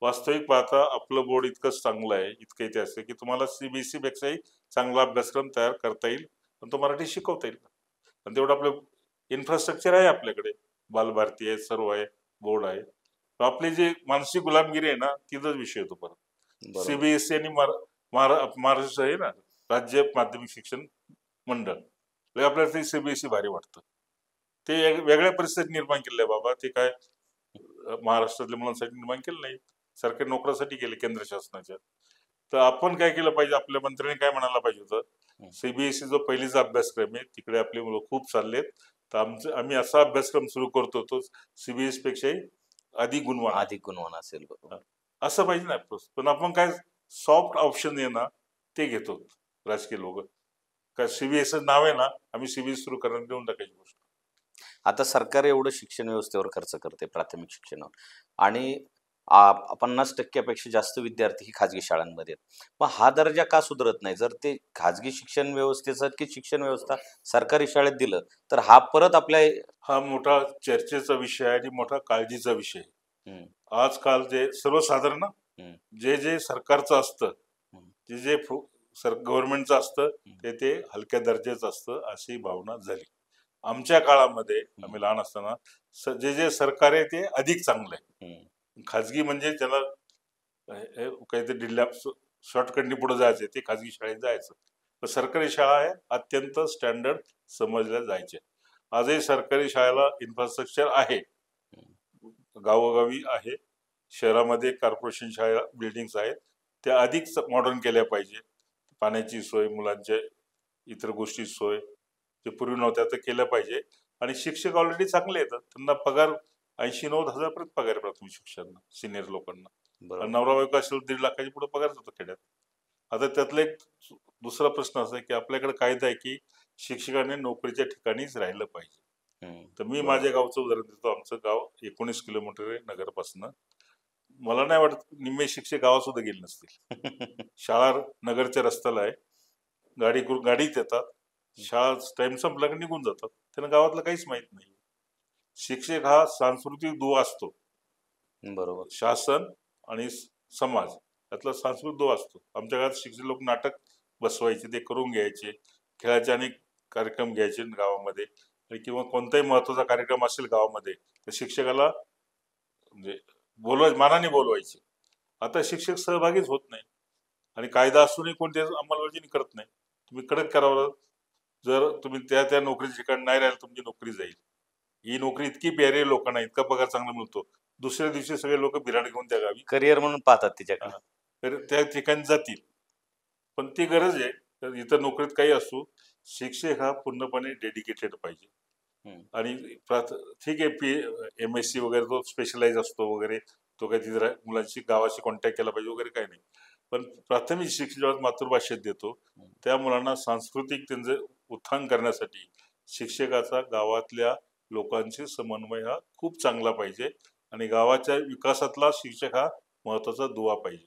वास्तविक पाहता आपलं बोर्ड इतकंच चांगलं आहे, इतकं इतिहास आहे की तुम्हाला CBSE पेक्षाही चांगला अभ्यासक्रम तयार करता येईल, पण तो मराठी शिकवता येईल. आणि तेवढं आपलं इन्फ्रास्ट्रक्चर आहे आपल्याकडे, बालभारती आहे, सर्व आहे, बोर्ड आहे. आपली जी मानसिक गुलामगिरी आहे ना, तिथंच विषय येतो परत. CBSE आणि महाराष्ट्र आहे ना, राज्य माध्यमिक शिक्षण मंडळ, आपल्याला ते CBSE भारी वाटतं. ते वेगळ्या परिस्थितीत निर्माण केले बाबा. ते काय महाराष्ट्रातल्या मुलांसाठी निर्माण केलं नाही, सरकारी नोकऱ्यासाठी केले केंद्र शासनाच्या. तर आपण काय केलं पाहिजे? आपल्या मंत्र्यांनी काय म्हणायला पाहिजे होतं, CBSE जो पहिलीचा अभ्यासक्रम आहे तिकडे आपले मुलं खूप चाललेत, तर आम्ही असा अभ्यासक्रम सुरू करतो तो CBSE पेक्षाही अधिक गुणवान असेल, असं पाहिजे ना. पण आपण काय सॉफ्ट ऑप्शन आहे ना ते घेतो राजकीय लोक. काय CBSE नाव आहे ना, आम्ही CBSE सुरू करणार, देऊन टाकायची गोष्ट. आता सरकार एवढं शिक्षण व्यवस्थेवर खर्च करते, प्राथमिक शिक्षणावर, आणि 50% जास्त विद्यार्थी ही खाजगी शाळांमध्ये आहेत. मग हा दर्जा का सुधारत नाही? जर ते खाजगी शिक्षण व्यवस्थेसारखी शिक्षण व्यवस्था सरकारी शाळेत दिलं तर हा परत आपल्या हा मोठा चर्चेचा विषय आहे आणि मोठा काळजीचा विषय. आजकाल जे सर्वसाधारण जे सरकारचं असतं, जे गव्हर्नमेंटचं असतं ते हलक्या दर्जाचं असतं, अशी भावना झाली. आमच्या काळामध्ये आम्ही लहान असताना जे सरकार आहे ते अधिक चांगलं आहे. खाजगी म्हणजे ज्याला काहीतरी दिल्या शॉर्टकटनी पुढे जायचे ते खाजगी शाळेत जायचं. तर सरकारी शाळा आहे अत्यंत स्टँडर्ड समजल्या जायचे. आजही सरकारी शाळेला इन्फ्रास्ट्रक्चर आहे, गावोगावी आहे. शहरामध्ये कॉर्पोरेशन शाळा बिल्डिंग्स आहेत, त्या अधिक मॉडर्न केल्या पाहिजे. पाण्याची सोय, मुलांच्या इतर गोष्टी सोय जे पूर्वी नव्हत्या तर केल्या पाहिजे. आणि शिक्षक ऑलरेडी चांगले येतात, त्यांना पगार 80-90 हजार पर्यंत पगार आहे प्राथमिक शिक्षकांना, सिनियर लोकांना. नवरा बायको असेल 1.5 लाखाची पुढे पगार होतो खेड्यात. आता त्यातला एक दुसरा प्रश्न असा आहे की आपल्याकडे कायदा आहे की शिक्षकांनी नोकरीच्या ठिकाणीच राहिलं पाहिजे. तर मी माझ्या गावचं उदाहरण देतो. आमचं गाव 19 किलोमीटर आहे नगरपासून. मला नाही वाटत निम्मे शिक्षक गावात सुद्धा गेले नसतील. शाळा नगरच्या रस्त्याला आहे, गाडीत येतात, शाळा टाइम संपला की निघून जातात, त्यांना गावातलं काहीच माहित नाही. शिक्षक हा सांस्कृतिक दुवा असतो. बरोबर. शासन आणि समाज यातला सांस्कृतिक दुवा असतो. आमच्या गावात शिक्षक लोक नाटक बसवायचे, ते करून घ्यायचे, खेळाचे अनेक कार्यक्रम घ्यायचे गावामध्ये, किंवा कोणताही महत्वाचा कार्यक्रम असेल गावामध्ये तर शिक्षकाला म्हणजे मानाने बोलवायचे. आता शिक्षक सहभागीच होत नाही आणि कायदा असूनही कोणत्या अंमलबजावणी करत नाही. तुम्ही कडक करावं. जर तुम्ही त्या नोकरीच्या ठिकाणी नाही राहिला तुमची नोकरी जाईल. ही नोकरी इतकी प्यारी आहे लोकांना, इतका पगार चांगला मिळतो, दुसऱ्या दिवशी सगळे लोक बिराड घेऊन त्या गावी करिअर म्हणून पाहतात तिच्याकडे, तर त्या ठिकाणी जातील. पण ती गरज आहे. तर इतर नोकरीत काही असो, शिक्षक हा पूर्णपणे डेडिकेटेड पाहिजे. आणि ठीक आहे MSc वगैरे तो स्पेशलाइज असतो वगैरे, तो काही तिथे मुलांशी गावाशी कॉन्टॅक्ट केला पाहिजे वगैरे काही नाही. पण प्राथमिक शिक्षण जेव्हा मातृभाषेत देतो त्या मुलांना सांस्कृतिक त्यांचं उत्थान करण्यासाठी शिक्षकाचा गावातल्या लोकांशी समन्वय हा खूप चांगला पाहिजे. आणि गावाच्या विकासातला शिक्षक हा महत्वाचा दुवा पाहिजे.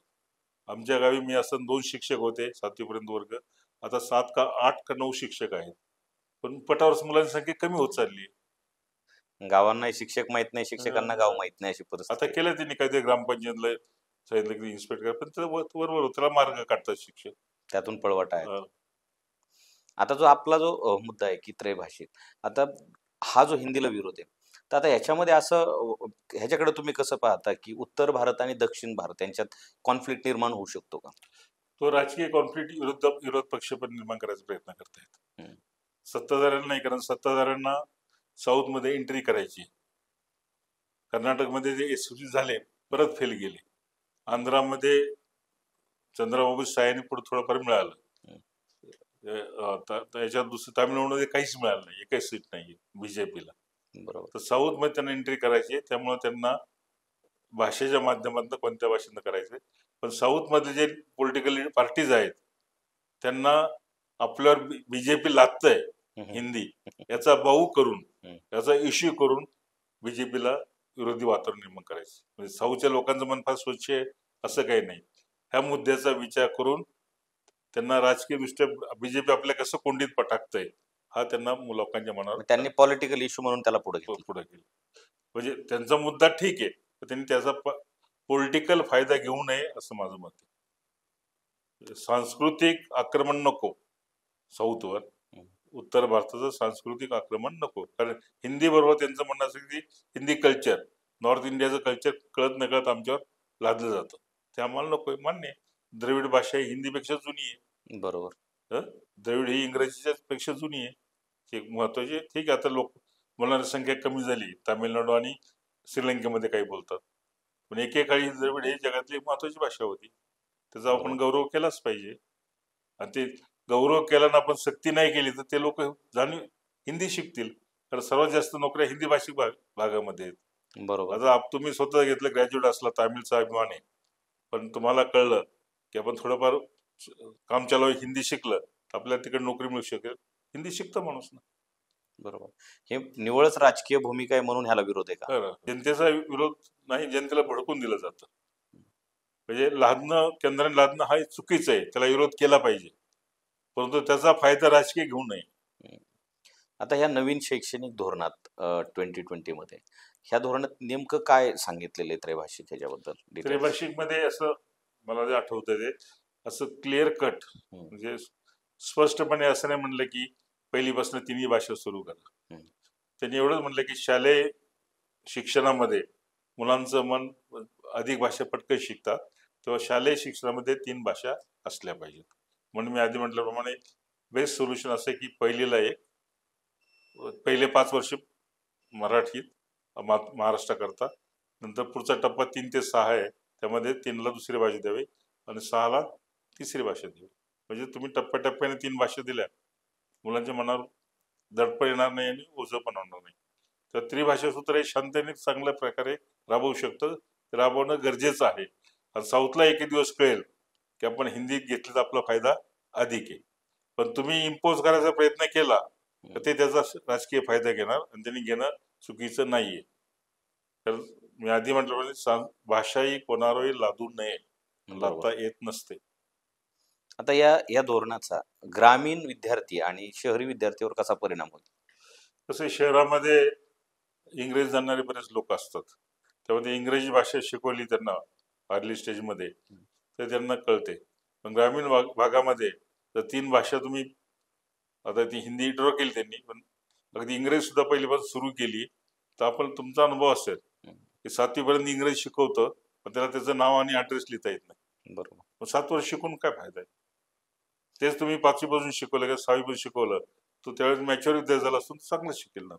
आमच्या गावी मी असं 2 शिक्षक होते 7वीपर्यंत वर्ग, आता 7 का 8 का 9 शिक्षक आहेत. पण पटावर मुलांची संख्या कमी होत चालली आहे. गावांना शिक्षक माहित नाही, शिक्षकांना गाव माहित नाही, अशी आता परिस्थिती आहे. केलं त्यांनी काहीतरी ग्रामपंचायतला सांगितलं की इन्स्पेक्टर, पण ते वरवर त्याला मार्ग काढतात शिक्षक. त्यातून पळवाट आहे. अं, आता जो आपला जो मुद्दा आहे की त्रयभाषिक, आता हा जो हिंदीला विरोध आहे, तर आता ह्याच्यामध्ये असं ह्याच्याकडे तुम्ही कसं पाहता की उत्तर भारत आणि दक्षिण भारत यांच्यात कॉन्फ्लिक्ट निर्माण होऊ शकतो का? तो राजकीय कॉन्फ्लिक्ट विरोध पक्ष पण निर्माण करायचा प्रयत्न करतायत. हम्म. सत्ताधाऱ्यांना नाही, कारण सत्ताधाऱ्यांना साऊथ मध्ये एंट्री करायची. कर्नाटकमध्ये जे यशस्वी झाले परत फेल गेले. आंध्रामध्ये चंद्रबाबू साहेबांनी पुढे थोडंफार मिळालं. त्याच्यात दुसरं तामिळनाडूमध्ये काहीच मिळालं नाही, एकही सीट नाही बीजेपीला. बरोबर. तर साऊथ मध्ये त्यांना एंट्री करायची आहे, त्यामुळे त्यांना भाषेच्या माध्यमातून कोणत्या भाषेनं करायचंय. पण साऊथ मध्ये जे पॉलिटिकल पार्टीज आहेत त्यांना आपल्यावर बीजेपी लादतंय हिंदी याचा बाऊ करून, याचा इश्यू करून बीजेपीला विरोधी वातावरण निर्माण करायचं. म्हणजे साऊथच्या लोकांचं मन फार स्वच्छ आहे असं काही नाही. ह्या मुद्द्याचा विचार करून त्यांना राजकीय दृष्ट्या बीजेपी आपल्या कसं कोंडीत पटाकतंय हा त्यांना लोकांच्या मनावर त्यांनी पॉलिटिकल इश्यू म्हणून त्याला पुढे घेतलं. पुढे केलं. म्हणजे त्यांचा मुद्दा ठीक आहे, पण त्यांनी त्याचा पॉलिटिकल फायदा घेऊ नये असं माझं मत आहे. सांस्कृतिक आक्रमण नको साऊथवर, उत्तर भारताचं सांस्कृतिक आक्रमण नको. कारण हिंदी बरोबर त्यांचं म्हणणं असं की हिंदी कल्चर, नॉर्थ इंडियाचं कल्चर कळत नकळत आमच्यावर लादलं जातं, ते आम्हाला नको आहे. मान्य आहे, द्रविड भाषा ही हिंदीपेक्षा जुनी आहे. बरोबर. द्रविड ही इंग्रजीच्या पेक्षा जुनी आहे. ते महत्वाची ठीक आहे. आता मुलांची संख्या कमी झाली, तामिळनाडू आणि श्रीलंकेमध्ये काही बोलतात, पण एकेकाळी द्रविड ही जगातली महत्वाची भाषा होती, त्याचा आपण गौरव केलाच पाहिजे. आणि ते गौरव केला ना आपण सक्ती नाही केली तर ते लोक जाणून हिंदी शिकतील. कारण सर्वात जास्त नोकऱ्या हिंदी भाषिक भागामध्ये आहेत. बरोबर. आता तुम्ही स्वतः घेतलं, ग्रॅज्युएट असला, तामिळचा अभिमान आहे, पण तुम्हाला कळलं की आपण थोडंफार काम चालू हिंदी शिकलं तर आपल्याला तिकडे नोकरी मिळू शकेल. हिंदी शिकतं माणूस ना. बरोबर. हे निवळच राजकीय भूमिका आहे म्हणून ह्याला विरोध आहे का? जनतेचा विरोध नाही, जनतेला भडकून दिलं जातं. म्हणजे लादणं, केंद्राने लादणं हा चुकीचं आहे, त्याला विरोध केला पाहिजे, परंतु त्याचा फायदा राजकीय घेऊ नये. आता ह्या नवीन शैक्षणिक धोरणात 2020 मध्ये ह्या धोरणात नेमकं काय सांगितलेलं आहे त्रैभाषिक ह्याच्याबद्दल? त्रैभाषिक मध्ये असं मला जे आठवतंय ते असं क्लिअर कट, म्हणजे स्पष्टपणे असं नाही म्हणलं की पहिलीपासून तिन्ही भाषा सुरू करा. त्यांनी एवढंच म्हणलं की शालेय शिक्षणामध्ये मुलांचं मन अधिक भाषा पटकन शिकतात, तेव्हा शालेय शिक्षणामध्ये 3 भाषा असल्या पाहिजेत. म्हणून मी आधी म्हटल्याप्रमाणे बेस्ट सोल्युशन असं की पहिलीला पहिले 5 वर्ष मराठीत महाराष्ट्राकरता, नंतर पुढचा टप्पा 3 ते 6 आहे, त्यामध्ये 3ला दुसरी भाषा द्यावी आणि 6ला तिसरी भाषा द्यावी. म्हणजे तुम्ही टप्प्याटप्प्याने 3 भाषा दिल्या, मुलांच्या मनावर दडपण येणार नाही आणि ओझं पण होणार नाही. तर त्रिभाषा सूत्र हे शांततेने चांगल्या प्रकारे राबवू शकतं, राबवणं गरजेचं आहे. आणि साऊथला एक दिवस कळेल की आपण हिंदीत घेतलं तर आपला फायदा अधिक आहे. पण तुम्ही इम्पोज करायचा प्रयत्न केला तर ते त्याचा राजकीय फायदा घेणार आणि त्यांनी घेणं चुकीचं नाहीये. तर मी आधी म्हटलं भाषा ही कोणावरही लादू नये, लादता येत नसते. आता या धोरणाचा ग्रामीण विद्यार्थी आणि शहरी विद्यार्थीवर कसा परिणाम होतो? तसे शहरामध्ये इंग्रजी जाणणारे बरेच लोक असतात, त्यामध्ये इंग्रजी भाषा शिकवली त्यांना अर्ली स्टेजमध्ये तर त्यांना कळते. पण ग्रामीण भागामध्ये जर 3 भाषा तुम्ही, आता ती हिंदी इंट्रो केली त्यांनी, पण अगदी इंग्रजी सुद्धा पहिलीपासून सुरू केली तर आपण, तुमचा अनुभव असेल की 7वी पर्यंत इंग्रजी शिकवतं पण त्याला त्याचं नाव आणि ऍड्रेस लिहिता येत नाही. बरोबर. मग 7 वर्ष शिकून काय फायदा आहे? तेच तुम्ही 5वी पासून शिकवलं का 6वी पासून शिकवलं तर त्यावेळेस मॅच्युअर विद्यार्थी झाला असून चांगलं शिकेल ना.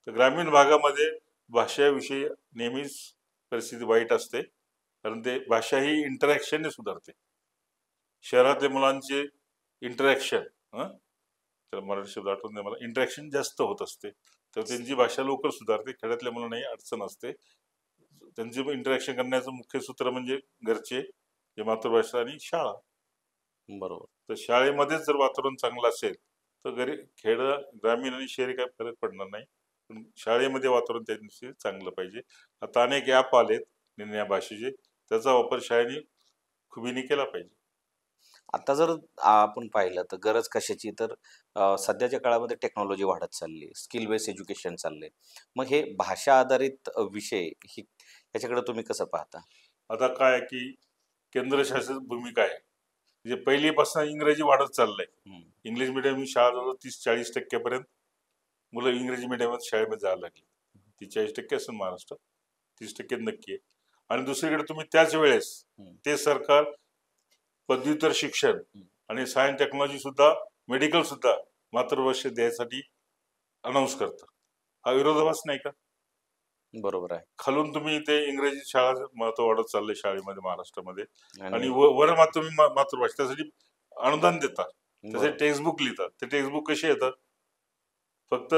तर ग्रामीण भागामध्ये भाषेविषयी नेहमीच परिस्थिती वाईट असते, कारण ते भाषा ही इंटरॅक्शनने सुधारते. शहरातल्या मुलांचे इंटरॅक्शन, तर मराठी शब्द आठवत नाही मला, इंटरॅक्शन जास्त होत असते, तर त्यांची भाषा लवकर सुधारते. खेड्यातल्या मुलांनाही अडचण असते. त्यांचे इंटरॅक्शन करण्याचं मुख्य सूत्र म्हणजे घरचे, जे मातृभाषा आणि शाळा. बरोबर. तर शाळेमध्येच जर वातावरण चांगलं असेल तर ग्रामीण आणि शहरी काही फरक पडणार नाही. पण शाळेमध्ये वातावरण त्या दिवशी चांगलं पाहिजे. आता अनेक ॲप आलेत या भाषेचे, त्याचा वापर शाळेने खुबीने केला पाहिजे. आता जर आपण पाहिलं तर गरज कशाची, तर सध्याच्या काळामध्ये टेक्नॉलॉजी वाढत चालली आहे, स्किल बेस्ड एज्युकेशन चाललंय. मग हे भाषा आधारित विषय ही याच्याकडे तुम्ही कसं पाहता? आता काय आहे की केंद्र शासन भूमिका आहे, म्हणजे पहिलीपासून इंग्रजी वाढत चाललंय. हम्म. इंग्लिश मिडियम शाळा जवळ 30-40% मुलं इंग्रजी मिडियम शाळेमध्ये जायला लागली. 30-40% असेल महाराष्ट्रात, 30% नक्की आहे. आणि दुसरीकडे तुम्ही त्याच वेळेस ते सरकार पदव्युत्तर शिक्षण आणि सायन्स टेक्नॉलॉजी सुद्धा, मेडिकल सुद्धा मातृभाषेत द्यायसाठी अनाऊन्स करतं. हा विरोधाभास नाही का? बरोबर आहे. खालून तुम्ही ते इंग्रजी शाळा महत्व वाढत चाललंय शाळेमध्ये महाराष्ट्रामध्ये, आणि आणि वर मात्र तुम्ही मातृभाषा त्यासाठी अनुदान देतात, त्याचे बरोबर. टेक्स्टबुक लिहितात. ते टेक्स्टबुक कसे येतात? फक्त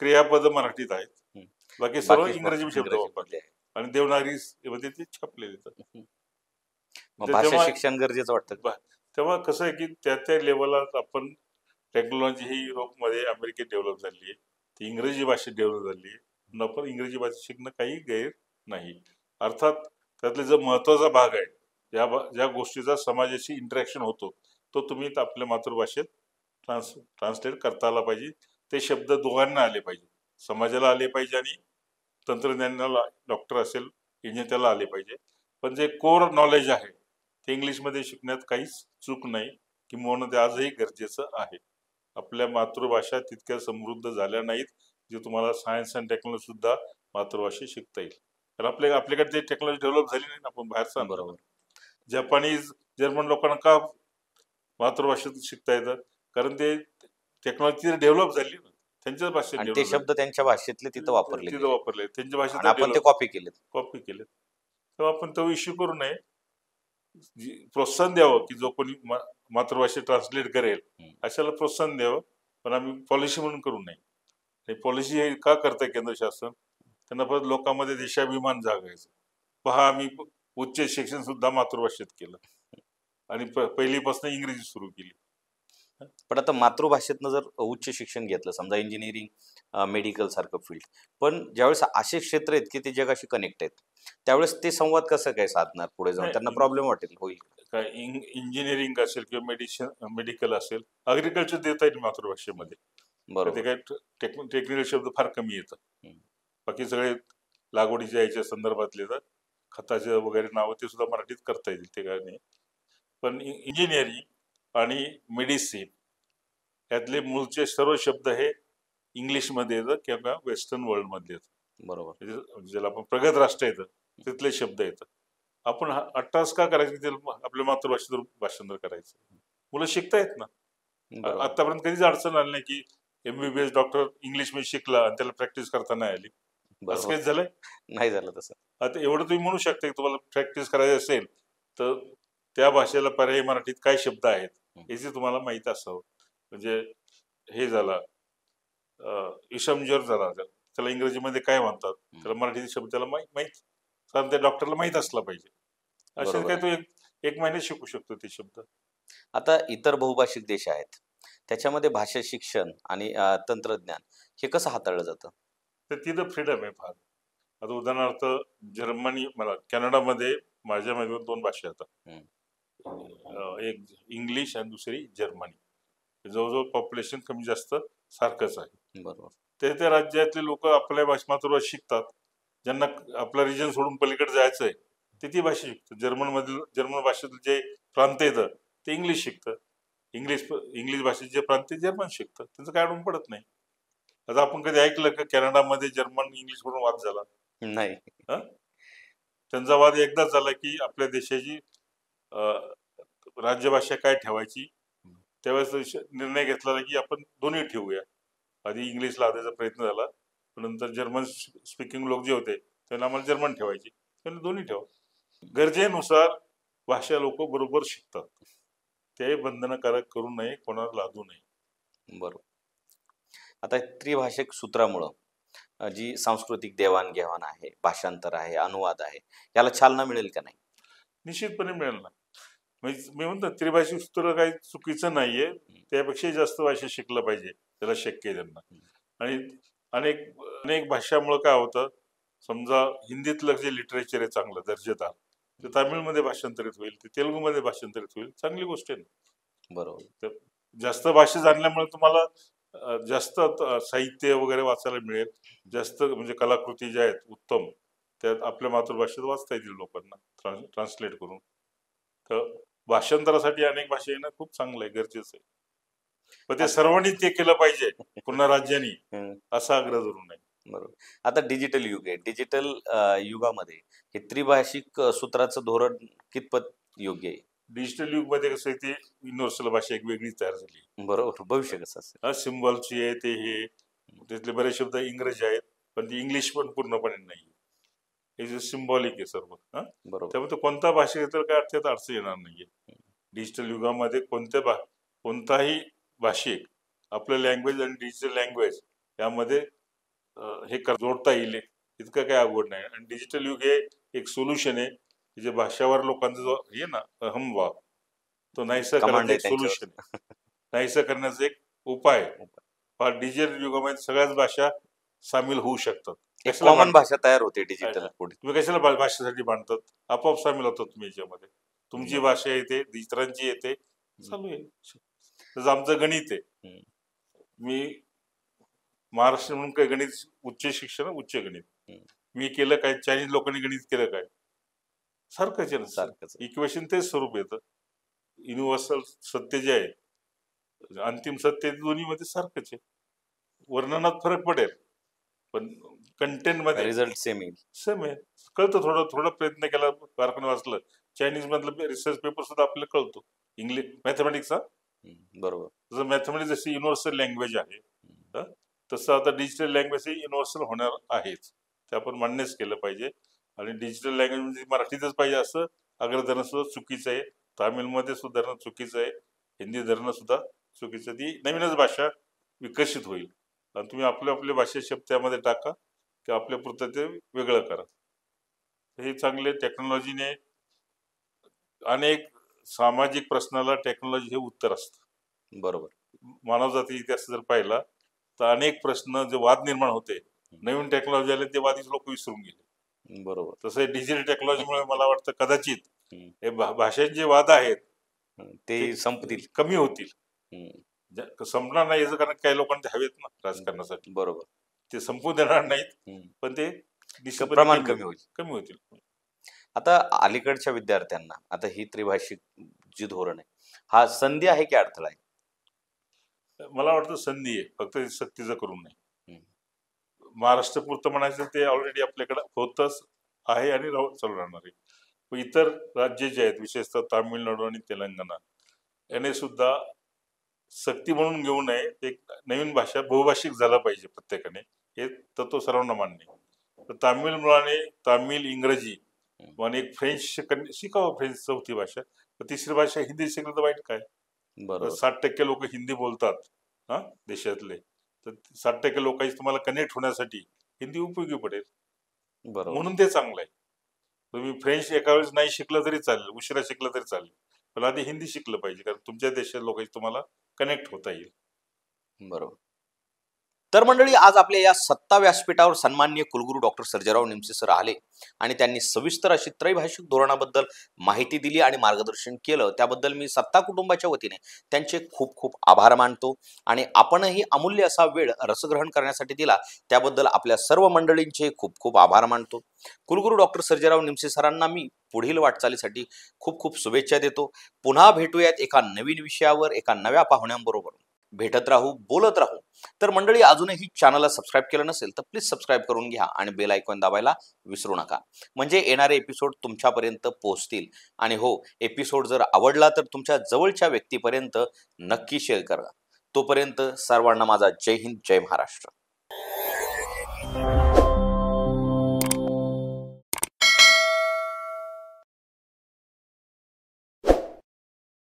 क्रियापद मराठीत आहेत, हम्म. बाकी सर्व बाकी इंग्रजी शब्द वापरले इंग्रजीमध्ये आहे. आणि देवनागरी मध्ये ते छापलेले येतात. मग तर भाषा तेव्हा शिक्षण गरजेचं वाटतं का? तेव्हा कसं आहे की त्या लेवलला आपण टेक्नॉलॉजी ही युरोपमध्ये अमेरिकेत डेव्हलप झाली आहे, ती इंग्रजी भाषेत डेव्हलप झाली आहे. पण आपण इंग्रजी भाषा शिकणं काही गैर नाही. अर्थात त्यातले जो महत्वाचा भाग आहे, ज्या गोष्टीचा समाजाशी इंटरॅक्शन होतो, तो तुम्ही आपल्या मातृभाषेत ट्रान्सलेट करता आला पाहिजे. ते शब्द दोघांना आले पाहिजे, समाजाला आले पाहिजे आणि तंत्रज्ञानाला, डॉक्टर असेल इंजिनियर त्याला आले पाहिजे. पण जे कोर नॉलेज आहे ते इंग्लिशमध्ये शिकण्यात काहीच चूक नाही, किंवा ते आजही गरजेचं आहे. आपल्या मातृभाषा तितक्या समृद्ध झाल्या नाहीत जे तुम्हाला सायन्स अँड टेक्नॉलॉजी सुद्धा मातृभाषेत शिकता येईल. तर आपल्याकडे ते टेक्नॉलॉजी डेव्हलप झाली नाही ना, आपण बाहेरचं आणतो. बरोबर. जपानीज, जर्मन लोकांना का मातृभाषेत शिकता येतं? कारण ते टेक्नॉलॉजी डेव्हलप झाली ना, त्यांच्याच भाषेत आणि ते डेव्हलप शब्द त्यांच्या भाषेतले तिथं वापरले तिथं गेले वापरले, त्यांच्या भाषेत आणि आपण ते कॉपी केलेत. कॉपी केले. तेव्हा आपण तो इश्यू करू नये, प्रोत्साहन द्यावं की जो कोणी मातृभाषेत ट्रान्सलेट करेल अशाला प्रोत्साहन द्यावं, पण आम्ही पॉलिसी म्हणून करू नये. पॉलिसी हे का करतंय केंद्र शासन? त्यांना परत लोकांमध्ये देशाभिमान जागायचं. पहा, आम्ही उच्च शिक्षण सुद्धा मातृभाषेत केलं आणि पहिलीपासून इंग्रजी सुरू केली. पण आता मातृभाषेतनं जर उच्च शिक्षण घेतलं, समजा इंजिनिअरिंग, मेडिकल सारखं फील्ड, पण ज्यावेळेस असे क्षेत्र आहेत की ते जगाशी कनेक्ट आहेत, त्यावेळेस ते संवाद कसं काय साधणार पुढे जाऊन? त्यांना प्रॉब्लेम वाटेल, होईल. काय इंजिनिअरिंग असेल किंवा मेडिकल असेल, अग्रिकल्चर देता येईल मातृभाषेमध्ये. ते बरोबर. काय टेक्निकल शब्द फार कमी येतात. बाकी सगळे लागवडीच्या याच्या संदर्भातले तर खताचे वगैरे नावं ते सुद्धा मराठीत करता येतील, ते काय नाही. पण इंजिनिअरिंग आणि मेडिसिन यातले मूळचे सर्व शब्द हे इंग्लिशमध्ये येतं किंवा वेस्टर्न वर्ल्डमध्ये येतं. बरोबर. ज्याला आपण प्रगत राष्ट्र येतं तिथले शब्द येतात. आपण अट्टास का करायचं, आपल्या मातृभाषेतून भाषांतर करायचं? मुलं शिकतायत ना. बरोबर. आतापर्यंत कधीच अडचण आली नाही की MBBS डॉक्टर इंग्लिश मध्ये शिकला आणि त्याला प्रॅक्टिस करता नाही आली. असं बरोबर. काहीच झालंय? नाही झालं तसं. आता एवढं तुम्ही म्हणू शकता की तुम्हाला प्रॅक्टिस करायची असेल तर त्या भाषेला पर्यायी मराठीत काय शब्द आहेत याचे तुम्हाला माहित असावं. म्हणजे हे झाला इशमजर झाला, त्याला इंग्रजीमध्ये काय म्हणतात, त्याला मराठी शब्द त्याला माहित, कारण त्या डॉक्टरला माहित असला पाहिजे. असे बरोबर काय आहे. तो एक महिन्यात शिकू शकतो ते शब्द. आता इतर बहुभाषिक देश आहेत, त्याच्यामध्ये भाषा शिक्षण आणि तंत्रज्ञान हे कसं हाताळलं जातं? तर तिथं फ्रीडम आहे फार. आता उदाहरणार्थ जर्मनी, मला कॅनडामध्ये माझ्या मागे 2 भाषा येतात. एक इंग्लिश आणि दुसरी जर्मनी. जवळजवळ पॉप्युलेशन कमी जास्त सारखंच आहे. बरोबर. त्या राज्यातले लोक आपल्या मातृभाषा शिकतात. ज्यांना आपला रिजन सोडून पलीकडे जायचंय ते ती भाषा शिकतात. जर्मन भाषेतील जे प्रांत येतं ते इंग्लिश शिकतं. इंग्लिश भाषेचे जे प्रांत जर्मन शिकतात. त्यांचं काय अडून पडत नाही. आता आपण कधी ऐकलं का कॅनडामध्ये जर्मन इंग्लिश वरून वाद झाला? नाही. त्यांचा वाद एकदाच झाला की आपल्या देशाची राज्यभाषा काय ठेवायची. त्यावेळेस निर्णय घेतला की आपण दोन्ही ठेवूया. आधी इंग्लिशला आधायचा प्रयत्न झाला, पण नंतर जर्मन स्पीकिंग लोक जे होते त्यांना आम्हाला जर्मन ठेवायची, त्यांनी दोन्ही ठेवा. गरजेनुसार भाषा लोक बरोबर शिकतात. ते बंधनकारक करू नये, कोणाला लादू नये. बरोबर. आता त्रिभाषिक सूत्रामुळं जी सांस्कृतिक देवाणघेवाण आहे, भाषांतर आहे, अनुवाद आहे, याला चालना मिळेल का नाही? निश्चितपणे मिळेल ना. म्हणजे मी म्हणतो त्रिभाषिक सूत्र काही चुकीचं नाहीये, त्यापेक्षा जास्त भाषा शिकलं पाहिजे, त्याला शक्य आहे त्यांना. आणि अनेक अनेक भाषामुळे काय होतं, समजा हिंदीतलं जे लिटरेचर आहे चांगलं दर्जेदार, ते तामिळमध्ये भाषांतरित होईल, ते तेलुगूमध्ये भाषांतरित होईल, चांगली गोष्ट आहे ना. बरोबर. तर जास्त भाषा जाणल्यामुळे तुम्हाला जास्त साहित्य वगैरे वाचायला मिळेल, जास्त म्हणजे कलाकृती ज्या आहेत उत्तम, त्यात आपल्या मातृभाषेत वाचता येतील लोकांना ट्रान्सलेट करून. तर भाषांतरासाठी अनेक भाषा येणं खूप चांगलं आहे, गरजेचं आहे. पण ते सर्वांनी ते केलं पाहिजे, पुन्हा राज्यांनी, असा आग्रह धरू नये. बरोबर. आता डिजिटल युग आहे. डिजिटल युगामध्ये हे त्रिभाषिक सूत्राचं धोरण कितपत योग्य आहे? डिजिटल युग मध्ये कसं आहे, ते युनिव्हर्सल भाषा एक वेगळी तयार झाली. बरोबर. भविष्य कसं असेल? सिम्बॉलची आहे ते, हे त्यातले बरेच शब्द इंग्रजी आहेत, पण ती इंग्लिश पण पूर्णपणे नाही. हे जे सिम्बॉलिक आहे सर्व. बरोबर. त्यामुळे कोणता भाषा तर काय अर्थात अडचण येणार नाहीये. डिजिटल युगामध्ये कोणताही भाषिक आपलं लँग्वेज आणि डिजिटल लँग्वेज यामध्ये हे जोडता येईल, इतकं काही अवघड नाही. आणि डिजिटल युग हे एक सोल्युशन आहे, जे भाषावर लोकांचा जो हे ना अहमभाव, तो नाहीसा करण्याचं एक सोल्युशन आहे, नाहीसा करण्याचा एक उपाय. डिजिटल युगामध्ये सगळ्याच भाषा सामील होऊ शकतात. कॉमन भाषा तयार होते डिजिटल. तुम्ही कशाला भाषेसाठी बांधतात? आपोआप सामील होतात तुम्ही याच्यामध्ये. तुमची भाषा येते, इतरांची येते, चालू आहे. तसं आमचं गणित आहे. मी महाराष्ट्र म्हणून काय गणित उच्च शिक्षण, उच्च गणित मी केलं काय, चायनीज लोकांनी गणित केलं काय, सारखंच आहे ना. सारखंच इक्वेशन तेच स्वरूप येतं. युनिव्हर्सल सत्य जे आहे, अंतिम सत्य, दोन्ही मध्ये सारखंच आहे. वर्णनात फरक पडेल, पण कंटेंट मध्ये रिझल्ट सेम आहे. कळतं, थोडा प्रयत्न केला, बारकाईने वाचलं. चायनीज मधलं रिसर्च पेपर सुद्धा आपल्याला कळतो. इंग्लिश मॅथमॅटिक्सचा, बरोबर. जसं मॅथमॅटिक्स जशी युनिव्हर्सल लँग्वेज आहे, तसं आता डिजिटल लँग्वेज ही युनिव्हर्सल होणार आहेच. ते आपण मान्यच केलं पाहिजे. आणि डिजिटल लँग्वेज म्हणजे मराठीतच पाहिजे असं आग्रह धरणं सुद्धा चुकीचं आहे. तामिळमध्ये सुद्धा धरणं चुकीचं आहे. हिंदी धरणं सुद्धा चुकीचं. ती नवीनच भाषा विकसित होईल आणि तुम्ही आपल्या भाषेत शब्द त्यामध्ये टाका की आपल्या पुरतं ते वेगळं करा. हे चांगले टेक्नॉलॉजीने अनेक सामाजिक प्रश्नाला टेक्नॉलॉजी हे उत्तर असतं. बरोबर. मानवजाती इतिहास जर पाहिला तर अनेक प्रश्न जे वाद निर्माण होते, नवीन टेक्नॉलॉजी आले ते वादीच लोक विसरून गेले. बरोबर. तसं डिजिटल टेक्नॉलॉजीमुळे मला वाटतं कदाचित हे भाषेचे जे वाद आहेत ते संपतील, कमी होतील. संपणार नाही याचं कारण काही लोकांना हवेत ना राजकारणासाठी. बरोबर. ते संपू देणार नाहीत, पण ते प्रमाण कमी होतील. आता अलीकडच्या विद्यार्थ्यांना आता ही त्रिभाषिक जी धोरण आहे, हा संधी आहे की अडथळा आहे? मला वाटतं संधी आहे, फक्त सक्तीचं करून नाही. महाराष्ट्र पुरतं म्हणायचं ते ऑलरेडी आपल्याकडे होतच आहे आणि चालू राहणार आहे. पण इतर राज्य जे आहेत, विशेषतः तामिळनाडू आणि तेलंगणा, याने सुद्धा सक्ती म्हणून घेऊ नये. एक नवीन भाषा बहुभाषिक झाला पाहिजे प्रत्येकाने, हे तत्व सर्वांना मान्य आहे. तर तामिळ मुलाने तामिळ, इंग्रजी आणि एक फ्रेंच शिकावं, फ्रेंच चौथी भाषा. तिसरी भाषा हिंदी शिकलं तर वाईट काय? 60% लोक हिंदी बोलतात देशातले, तर 60% लोकांची तुम्हाला कनेक्ट होण्यासाठी हिंदी उपयोगी पडेल. म्हणून ते चांगलं आहे. तुम्ही फ्रेंच एका वेळेस नाही शिकलं तरी चालेल, उशिरा शिकलं तरी चालेल, पण आधी हिंदी शिकलं पाहिजे, कारण तुमच्या देशात लोकांशी तुम्हाला कनेक्ट होता येईल. बरोबर. तर मंडळी, आज आपल्या या 7व्या व्यासपीठावर सन्माननीय कुलगुरू डॉक्टर सर्जेराव निमसे सर आले आणि त्यांनी सविस्तर अशी त्रैभाषिक धोरणाबद्दल माहिती दिली आणि मार्गदर्शन केलं. त्याबद्दल मी सत्ता कुटुंबाच्या वतीने त्यांचे खूप खूप आभार मानतो. आणि आपणही अमूल्य असा वेळ रसग्रहण करण्यासाठी दिला, त्याबद्दल आपल्या सर्व मंडळींचे खूप खूप आभार मानतो. कुलगुरू डॉक्टर सर्जेराव निमसे सरांना मी पुढील वाटचालीसाठी खूप खूप शुभेच्छा देतो. पुन्हा भेटूयात एका नवीन विषयावर, एका नव्या पाहुण्यांबरोबर. भेटत राहू, बोलत राहू. तर मंडळी, अजूनही चॅनलला सबस्क्राईब केलं नसेल तर प्लीज सबस्क्राईब करून घ्या आणि बेल आयकॉन दाबायला विसरू नका, म्हणजे येणारे एपिसोड तुमच्यापर्यंत पोहोचतील. आणि हो, एपिसोड जर आवडला तर तुमच्या जवळच्या व्यक्तीपर्यंत नक्की शेअर करा. तोपर्यंत सर्वांना माझा जय हिंद, जय महाराष्ट्र.